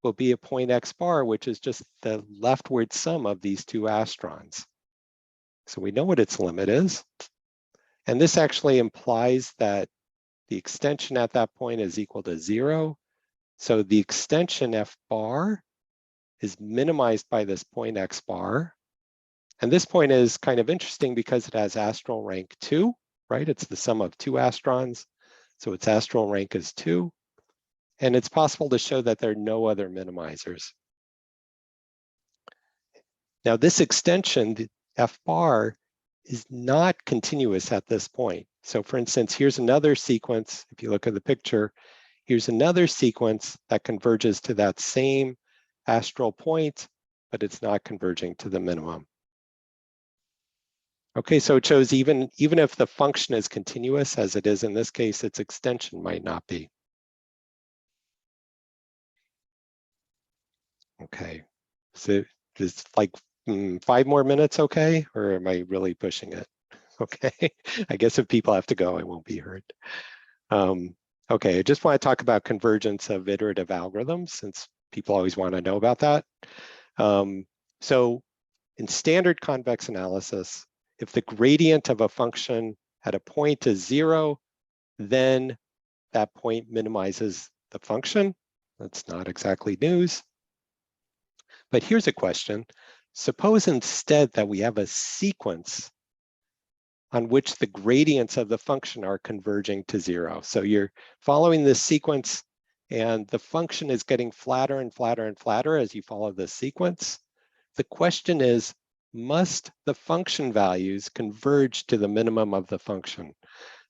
will be a point X bar, which is just the leftward sum of these two Astrons. So we know what its limit is. And this actually implies that the extension at that point is equal to 0. So the extension F bar is minimized by this point X bar. And this point is kind of interesting because it has astral rank 2, right? It's the sum of two Astrons. So its astral rank is 2. And it's possible to show that there are no other minimizers. Now this extension, the F bar, is not continuous at this point. So for instance, here's another sequence. If you look at the picture, here's another sequence that converges to that same astral point, but it's not converging to the minimum. Okay, so it shows even if the function is continuous, as it is in this case, its extension might not be. Okay, so it's like 5 more minutes, okay? Or am I really pushing it? Okay, I guess if people have to go, I won't be heard. Okay, I just want to talk about convergence of iterative algorithms, since people always want to know about that. So in standard convex analysis, if the gradient of a function at a point is 0, then that point minimizes the function. That's not exactly news. But here's a question. Suppose instead that we have a sequence on which the gradients of the function are converging to 0. So you're following this sequence and the function is getting flatter and flatter and flatter as you follow this sequence. The question is, must the function values converge to the minimum of the function?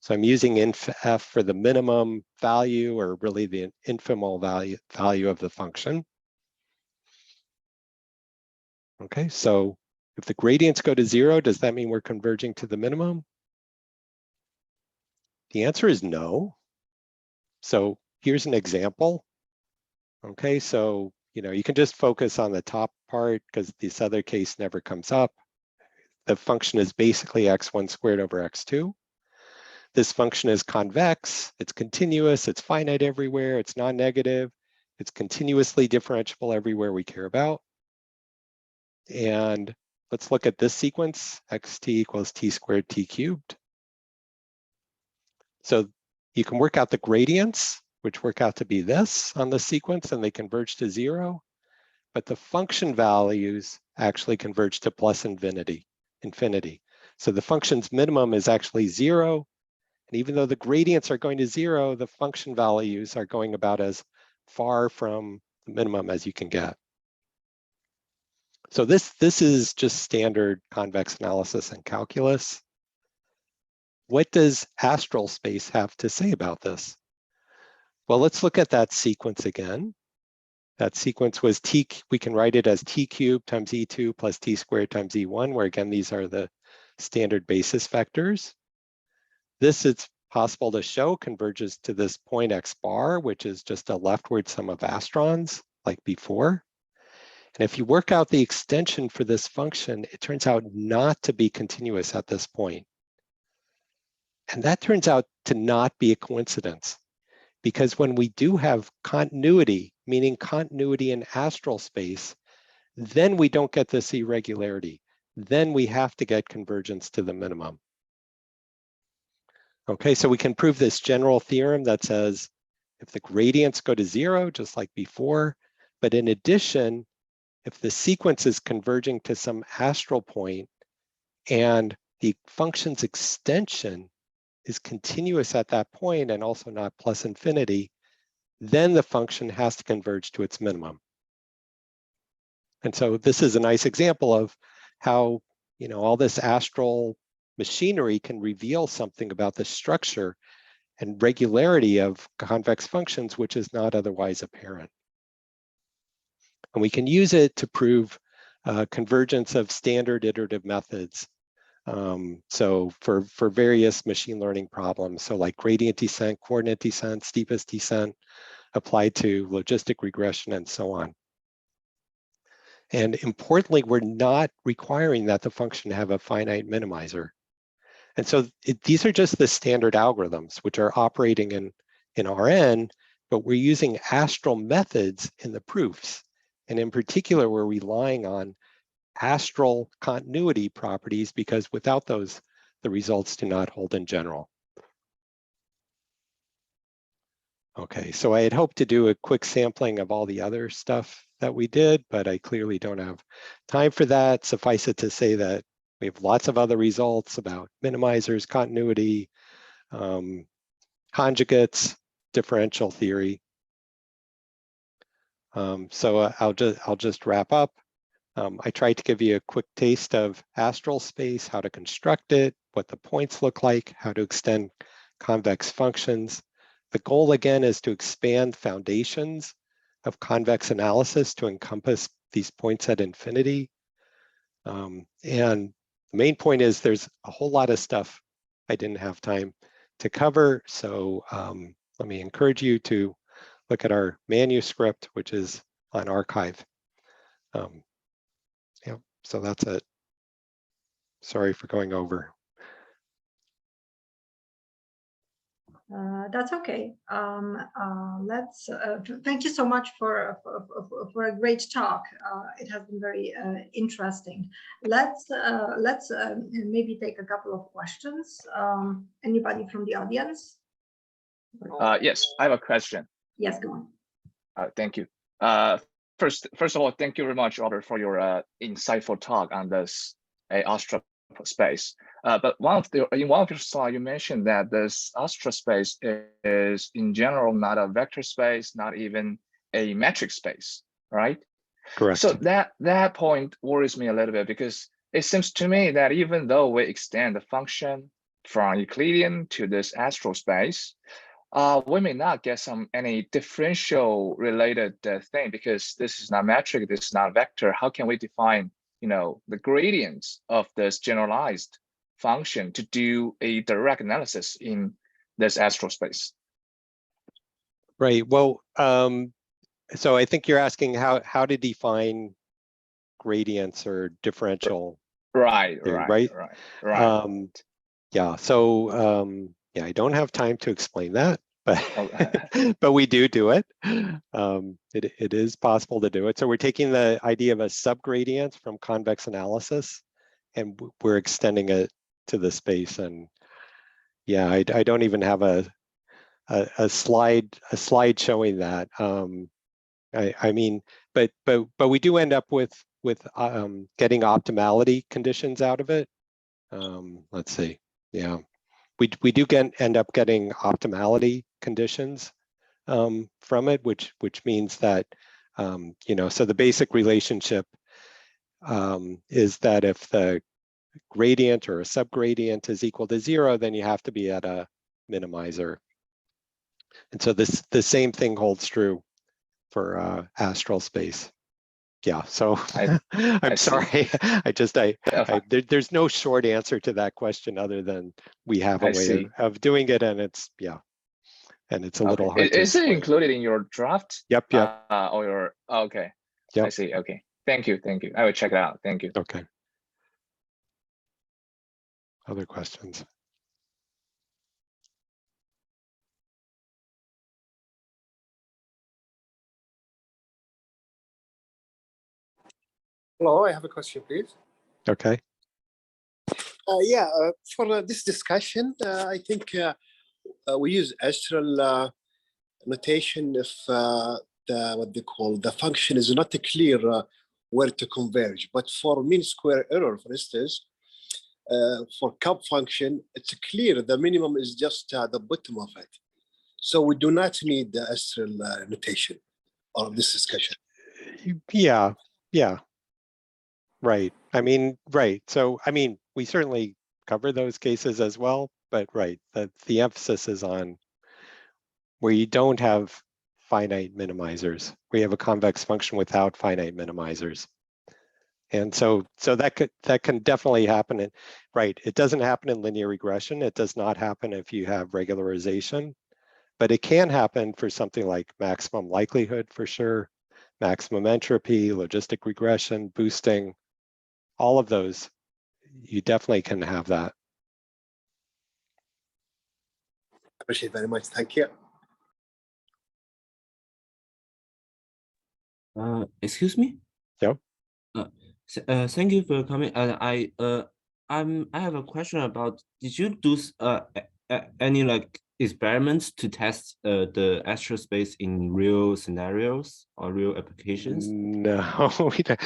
So I'm using inf f for the minimum value, or really the infimal value of the function. Okay, so if the gradients go to 0, does that mean we're converging to the minimum? The answer is no. So here's an example. Okay, so you can just focus on the top part because this other case never comes up. The function is basically x1 squared over x2. This function is convex, it's continuous, it's finite everywhere, it's non-negative, it's continuously differentiable everywhere we care about. And let's look at this sequence, xt equals t squared t cubed. So you can work out the gradients, which work out to be this on the sequence, and they converge to 0. But the function values actually converge to plus infinity. So the function's minimum is actually 0. And even though the gradients are going to 0, the function values are going about as far from the minimum as you can get. So this is just standard convex analysis and calculus. What does Astral space have to say about this? Well, let's look at that sequence again. That sequence was t, we can write it as t cubed times e2 plus t squared times e1, where again, these are the standard basis vectors. This, it's possible to show, converges to this point x bar, which is just a leftward sum of Astrons, like before. And if you work out the extension for this function, it turns out not to be continuous at this point. And that turns out to not be a coincidence, because when we do have continuity, meaning continuity in astral space, then we don't get this irregularity. Then we have to get convergence to the minimum. Okay, so we can prove this general theorem that says if the gradients go to 0, just like before, but in addition, if the sequence is converging to some astral point and the function's extension is continuous at that point and also not plus infinity, then the function has to converge to its minimum. And so this is a nice example of how, you know, all this astral machinery can reveal something about the structure and regularity of convex functions, which is not otherwise apparent. And we can use it to prove convergence of standard iterative methods. So for various machine learning problems, so like gradient descent, coordinate descent, steepest descent, applied to logistic regression and so on. And importantly, we're not requiring that the function have a finite minimizer. And so these are just the standard algorithms which are operating in Rn, but we're using astral methods in the proofs. And in particular, we're relying on astral continuity properties because without those, the results do not hold in general. Okay, so I had hoped to do a quick sampling of all the other stuff that we did, but I clearly don't have time for that. Suffice it to say that we have lots of other results about minimizers, continuity, conjugates, differential theory. So I'll just wrap up. I tried to give you a quick taste of astral space, how to construct it, what the points look like, how to extend convex functions. The goal again is to expand foundations of convex analysis to encompass these points at infinity. And the main point is there's a whole lot of stuff I didn't have time to cover. So let me encourage you to look at our manuscript, which is on archive. Yeah, so that's it. Sorry for going over.
That's okay. Thank you so much for a great talk. It has been very interesting. Let's maybe take a couple of questions. Anybody from the audience?
Yes, I have a question.
Yes, go on.
Thank you. First of all, thank you very much, Robert, for your insightful talk on this Astral space. But in one of your slides, you mentioned that this Astral space is in general not a vector space, not even a metric space, right?
Correct.
So that point worries me a little bit because it seems to me that even though we extend the function from Euclidean to this Astral space, we may not get any differential related thing because this is not metric, this is not vector. How can we define, you know, the gradients of this generalized function to do a direct analysis in this astral space?
Right. Well, so I think you're asking how to define gradients or differential.
Right.
Yeah. So yeah, I don't have time to explain that, but but we do it. It is possible to do it. So we're taking the idea of a subgradient from convex analysis, and we're extending it to the space. And yeah, I don't even have a slide showing that. I mean, but we do end up with getting optimality conditions out of it. Let's see. Yeah. We do end up getting optimality conditions from it, which means that, you know, so the basic relationship is that if the gradient or a subgradient is equal to 0, then you have to be at a minimizer. And so the same thing holds true for astral space. Yeah, so I'm sorry. There's no short answer to that question other than we have a way of doing it, and it's and it's a little hard to
Is it
explain.
included in your draft?
Yep.
Or your okay.
Yep.
I see. Okay. Thank you. I will check it out. Thank you.
Okay. Other questions?
Hello, I have a question, please.
Okay.
For this discussion, I think we use Astral notation if what they call the function is not clear where to converge. But for mean square error, for instance, for cup function, it's clear the minimum is just the bottom of it. So we do not need the Astral notation of this discussion.
Yeah. Right. I mean, right. So, I mean, we certainly cover those cases as well, but right, the emphasis is on where you don't have finite minimizers, where you have a convex function without finite minimizers. And so that can definitely happen. Right, it doesn't happen in linear regression. It does not happen if you have regularization, but it can happen for something like maximum likelihood for sure, maximum entropy, logistic regression, boosting, all of those, you definitely can have that.
Appreciate it very much. Thank you.
Excuse me?
Yep.
Thank you for coming. I have a question about, did you do any like experiments to test the astral space in real scenarios or real applications?
No, we don't.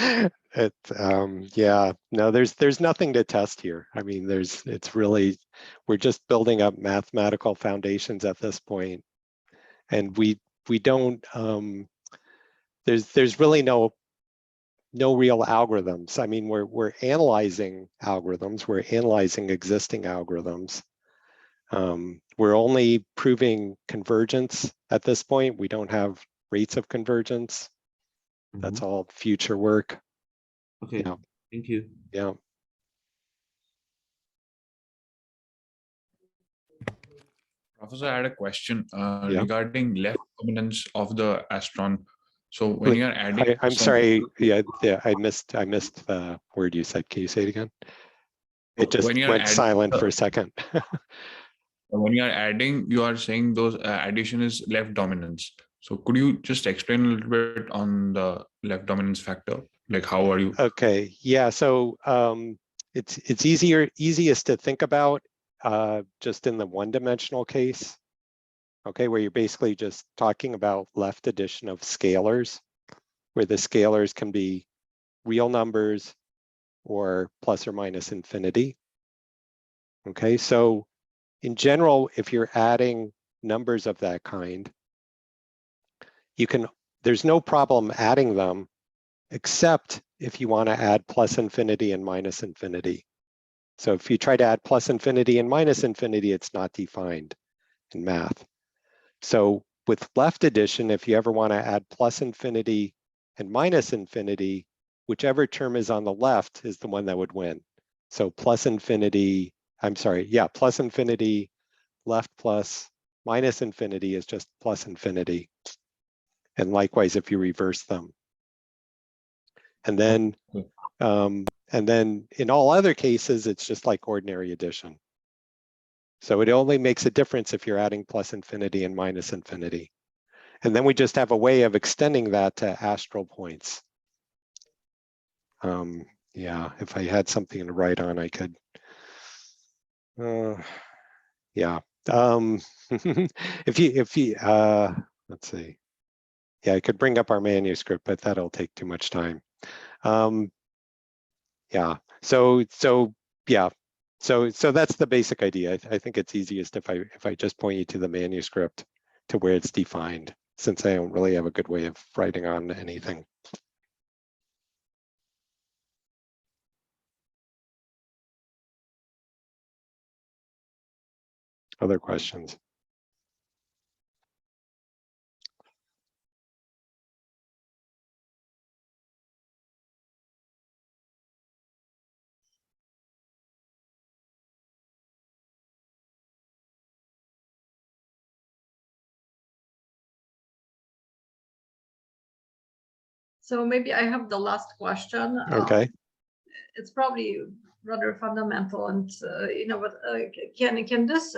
Yeah, no, there's nothing to test here. I mean, it's really, we're just building up mathematical foundations at this point, and we don't. There's really no real algorithms. I mean, we're analyzing algorithms. We're analyzing existing algorithms. We're only proving convergence at this point. We don't have rates of convergence. That's all future work.
Okay,
Yeah.
Thank you.
Yeah.
Professor, I had a question regarding left dominance of the Astron. So when you are adding,
I'm sorry. Yeah, I missed the word you said. Can you say it again? It just went silent for a second.
When you are adding, you are saying those addition is left dominance. So could you just explain a little bit on the left dominance factor? Like how are you?
Okay. Yeah. So it's easiest to think about just in the one-dimensional case. Okay, where you're basically just talking about left addition of scalars, where the scalars can be real numbers or plus or minus infinity. Okay, so in general, if you're adding numbers of that kind, there's no problem adding them, except if you want to add plus infinity and minus infinity. So if you try to add plus infinity and minus infinity, it's not defined in math. So with left addition, if you ever want to add plus infinity and minus infinity, whichever term is on the left is the one that would win. So plus infinity, plus infinity, left plus, minus infinity is just plus infinity. And likewise, if you reverse them. And then in all other cases, it's just like ordinary addition. So it only makes a difference if you're adding plus infinity and minus infinity. And then we just have a way of extending that to astral points. Yeah, if I had something to write on, I could. Yeah. If you let's see. Yeah, I could bring up our manuscript, but that'll take too much time. Yeah. So that's the basic idea. I think it's easiest if I just point you to the manuscript to where it's defined, since I don't really have a good way of writing on anything. other questions?
So maybe I have the last question.
Okay.
It's probably rather fundamental, and but can this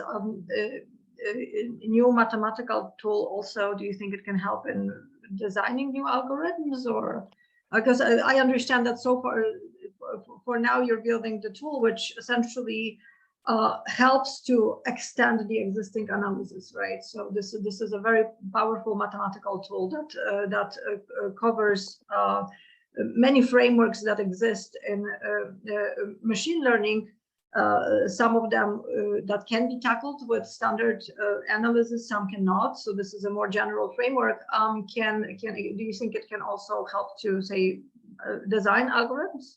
new mathematical tool also, do you think it can help in designing new algorithms? Or because I understand that so far, for now, you're building the tool which essentially helps to extend the existing analysis, right? So this is a very powerful mathematical tool that covers many frameworks that exist in machine learning. Some of them that can be tackled with standard analysis, some cannot. So this is a more general framework. Do you think it can also help to, say, design algorithms?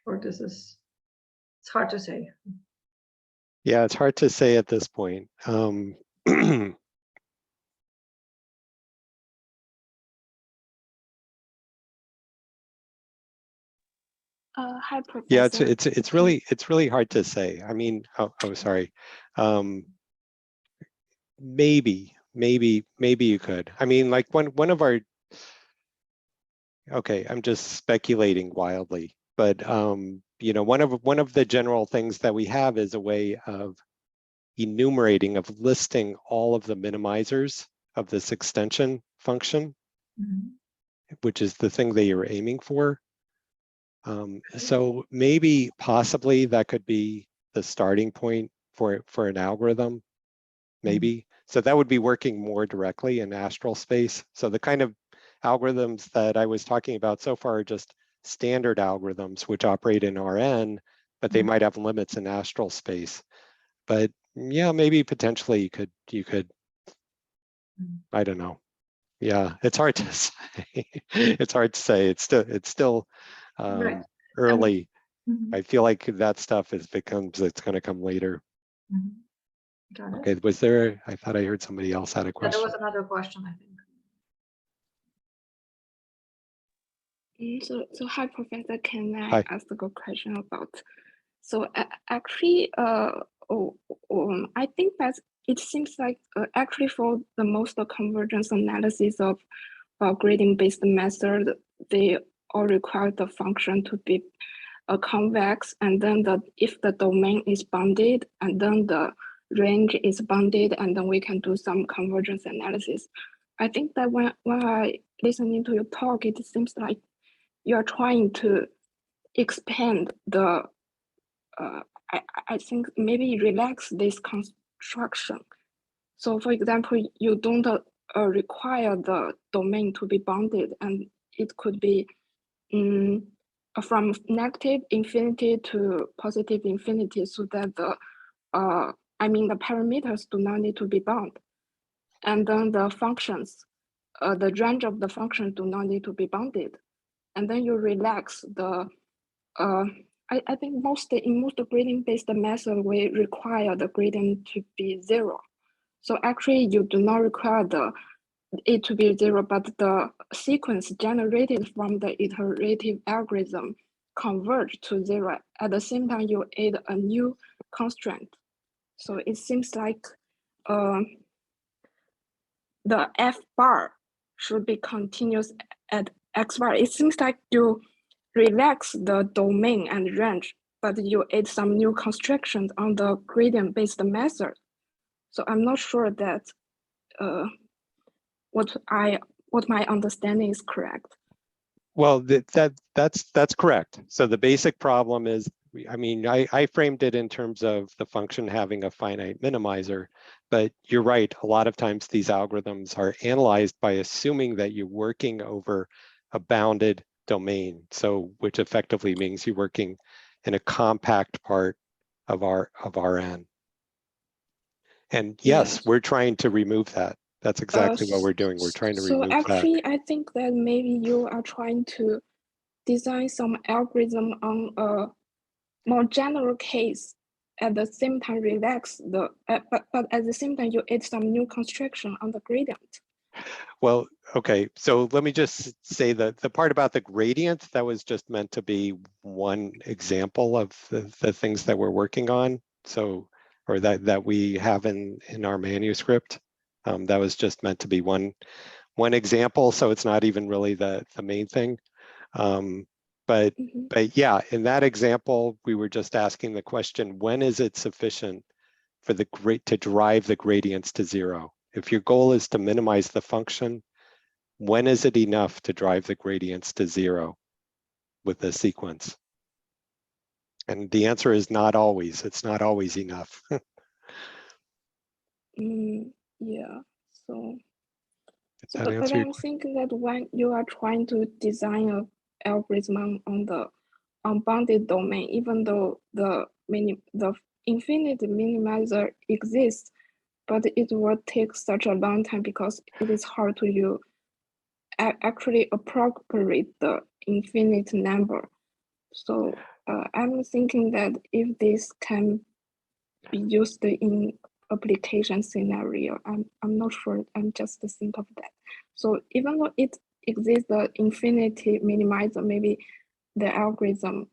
Or it's hard to say.
Yeah, it's hard to say at this point.
Hi, Professor.
Yeah, it's really hard to say. I mean, oh sorry. Maybe you could. I mean, like one of our. Okay, I'm just speculating wildly, but one of the general things that we have is a way of enumerating, of listing all of the minimizers of this extension function, which is the thing that you're aiming for. So maybe possibly that could be the starting point for an algorithm, maybe. So that would be working more directly in Astral space. So the kind of algorithms that I was talking about so far are just standard algorithms which operate in Rn, but they might have limits in Astral space. But yeah, maybe potentially you could, I don't know. Yeah, it's hard to say. It's hard to say. It's still
Right.
early. I feel like that stuff it's going to come later.
Got it.
Okay, was there? I thought I heard somebody else had a question.
Yeah, there was another question, I think.
So hi, Professor. Can I ask a question about? So actually, I think that it seems like actually for the most convergence analysis of gradient-based method, they all require the function to be convex, and then if the domain is bounded, and then the range is bounded, and then we can do some convergence analysis. I think that when I listening to your talk, it seems like you are trying to expand the, I think maybe relax this construction. So for example, you don't require the domain to be bounded, and it could be from negative infinity to positive infinity, so that the parameters do not need to be bound. And then the functions, the range of the function do not need to be bounded. And then you relax the, I think in most gradient-based method, we require the gradient to be 0. So actually you do not require it to be 0, but the sequence generated from the iterative algorithm converge to 0. At the same time, you add a new constraint. So it seems like the F bar should be continuous at X bar. It seems like you relax the domain and range, but you add some new constrictions on the gradient-based method. So I'm not sure that what my understanding is correct.
Well, that's correct. So the basic problem is, I mean, I framed it in terms of the function having a finite minimizer, but you're right. A lot of times these algorithms are analyzed by assuming that you're working over a bounded domain. So which effectively means you're working in a compact part of Rn. And yes, we're trying to remove that. That's exactly what we're doing. We're trying to remove that.
So actually, I think that maybe you are trying to design some algorithm on a more general case, at the same time relax the, but at the same time you add some new constriction on the gradient.
Well, okay, so let me just say that the part about the gradient, that was just meant to be one example of the things that we're working on. So, or that we have in our manuscript. That was just meant to be one example. So it's not even really the main thing. But yeah, in that example, we were just asking the question, when is it sufficient for the to drive the gradients to zero? If your goal is to minimize the function, when is it enough to drive the gradients to zero with the sequence? And the answer is not always. It's not always enough.
Yeah, so
That
but
answer your
I'm thinking that when you are trying to design an algorithm on the unbounded domain, even though the infinite minimizer exists, but it will take such a long time because it is hard to actually appropriate the infinite number. So I'm thinking that if this can be used in application scenario, I'm not sure. I'm just think of that. So even though it exists the infinity minimizer, maybe the algorithm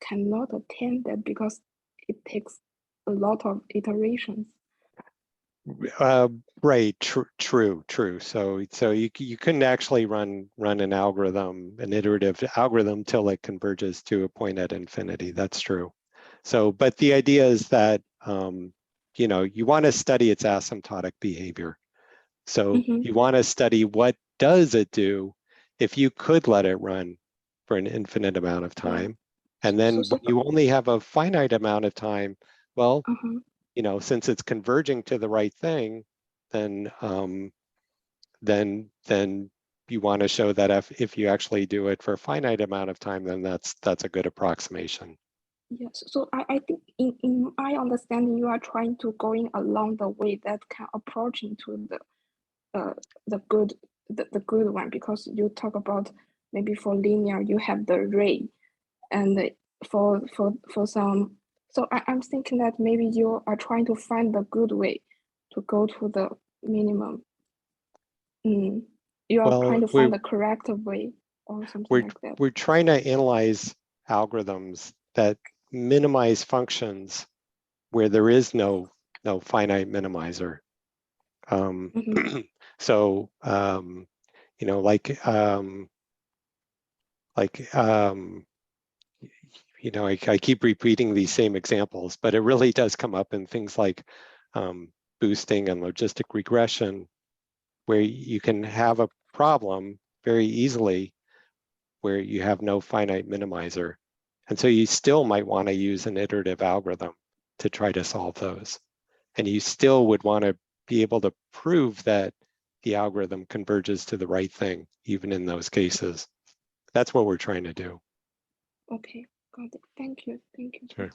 cannot attain that because it takes a lot of iterations.
Right, true. So you couldn't actually run an algorithm, an iterative algorithm, till it converges to a point at infinity. That's true. So, but the idea is that you know, you want to study its asymptotic behavior. So you want to study what does it do if you could let it run for an infinite amount of time, and then when you only have a finite amount of time, well, you know, since it's converging to the right thing, then you want to show that if you actually do it for a finite amount of time, then that's a good approximation.
Yes, so I think in my understanding, you are trying to going along the way that can approach into the good one, because you talk about maybe for linear you have the ray, and for some. So I'm thinking that maybe you are trying to find the good way to go to the minimum. You are trying to find the correct way or something like that.
We're trying to analyze algorithms that minimize functions where there is no finite minimizer. So you know, you know, I keep repeating these same examples, but it really does come up in things like boosting and logistic regression, where you can have a problem very easily where you have no finite minimizer. And so you still might want to use an iterative algorithm to try to solve those. And you still would want to be able to prove that the algorithm converges to the right thing, even in those cases. That's what we're trying to do.
Okay, got it. Thank you. Thank you.
Sure.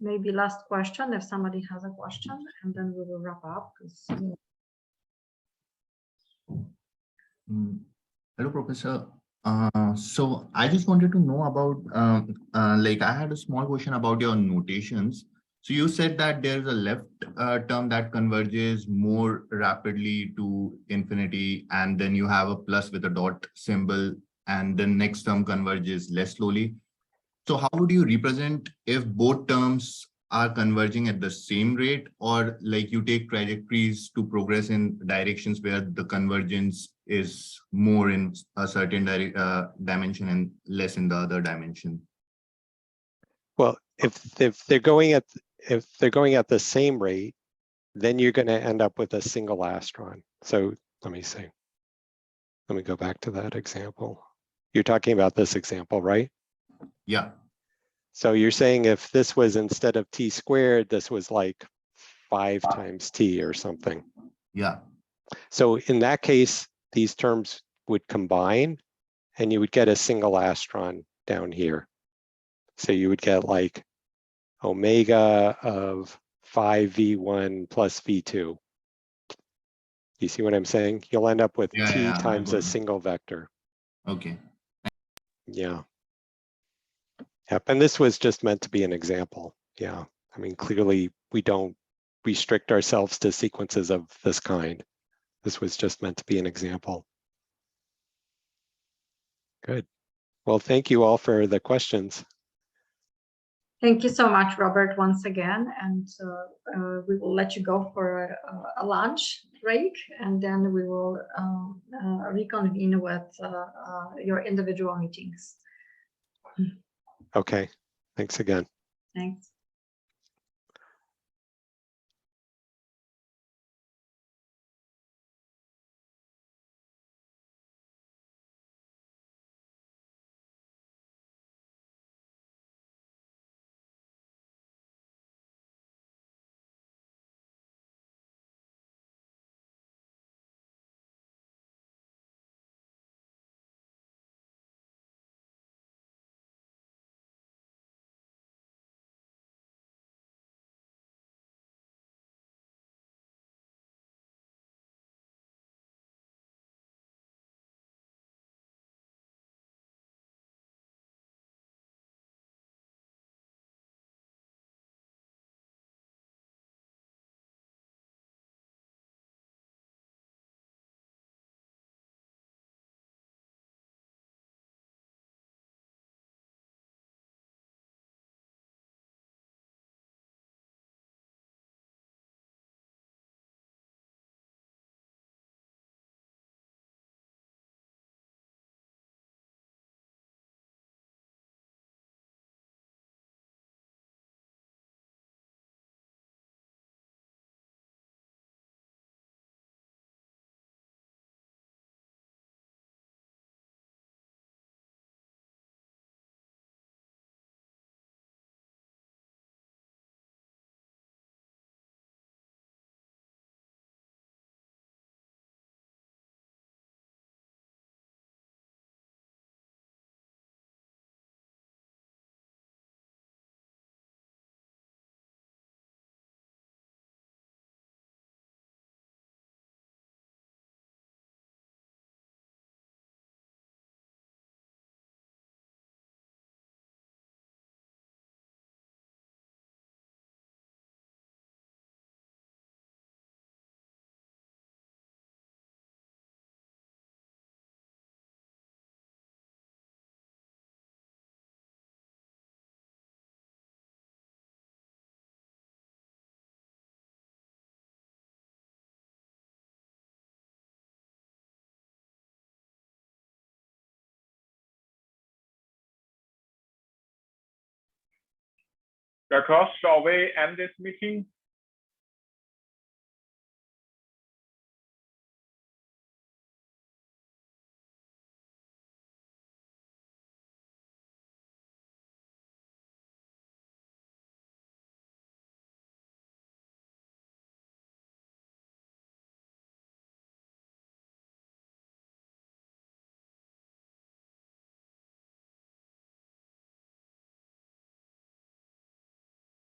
Maybe last question, if somebody has a question, and then we will wrap up.
Hello, Professor. So I just wanted to know about, like I had a small question about your notations. So you said that there's a left term that converges more rapidly to infinity, and then you have a plus with a dot symbol, and the next term converges less slowly. So how would you represent if both terms are converging at the same rate, or like you take trajectories to progress in directions where the convergence is more in a certain dimension and less in the other dimension?
Well, if they're going at the same rate, then you're going to end up with a single Astron. So let me see. Let me go back to that example. You're talking about this example, right?
Yeah.
So you're saying if this was instead of t squared, this was like 5 times t or something.
Yeah.
So in that case, these terms would combine and you would get a single Astron down here. So you would get like omega of 5v1 plus v2. You see what I'm saying? You'll end up with
Yeah,
t
yeah, I
times
got
a
it.
single vector.
Okay.
Yeah. Yep. And this was just meant to be an example. Yeah. I mean, clearly we don't restrict ourselves to sequences of this kind. This was just meant to be an example. Good. Well, thank you all for the questions.
Thank you so much, Robert, once again. And we will let you go for a lunch break, and then we will reconvene with your individual meetings.
Okay. Thanks again.
Thanks.
Dr. Ross, shall we end this meeting?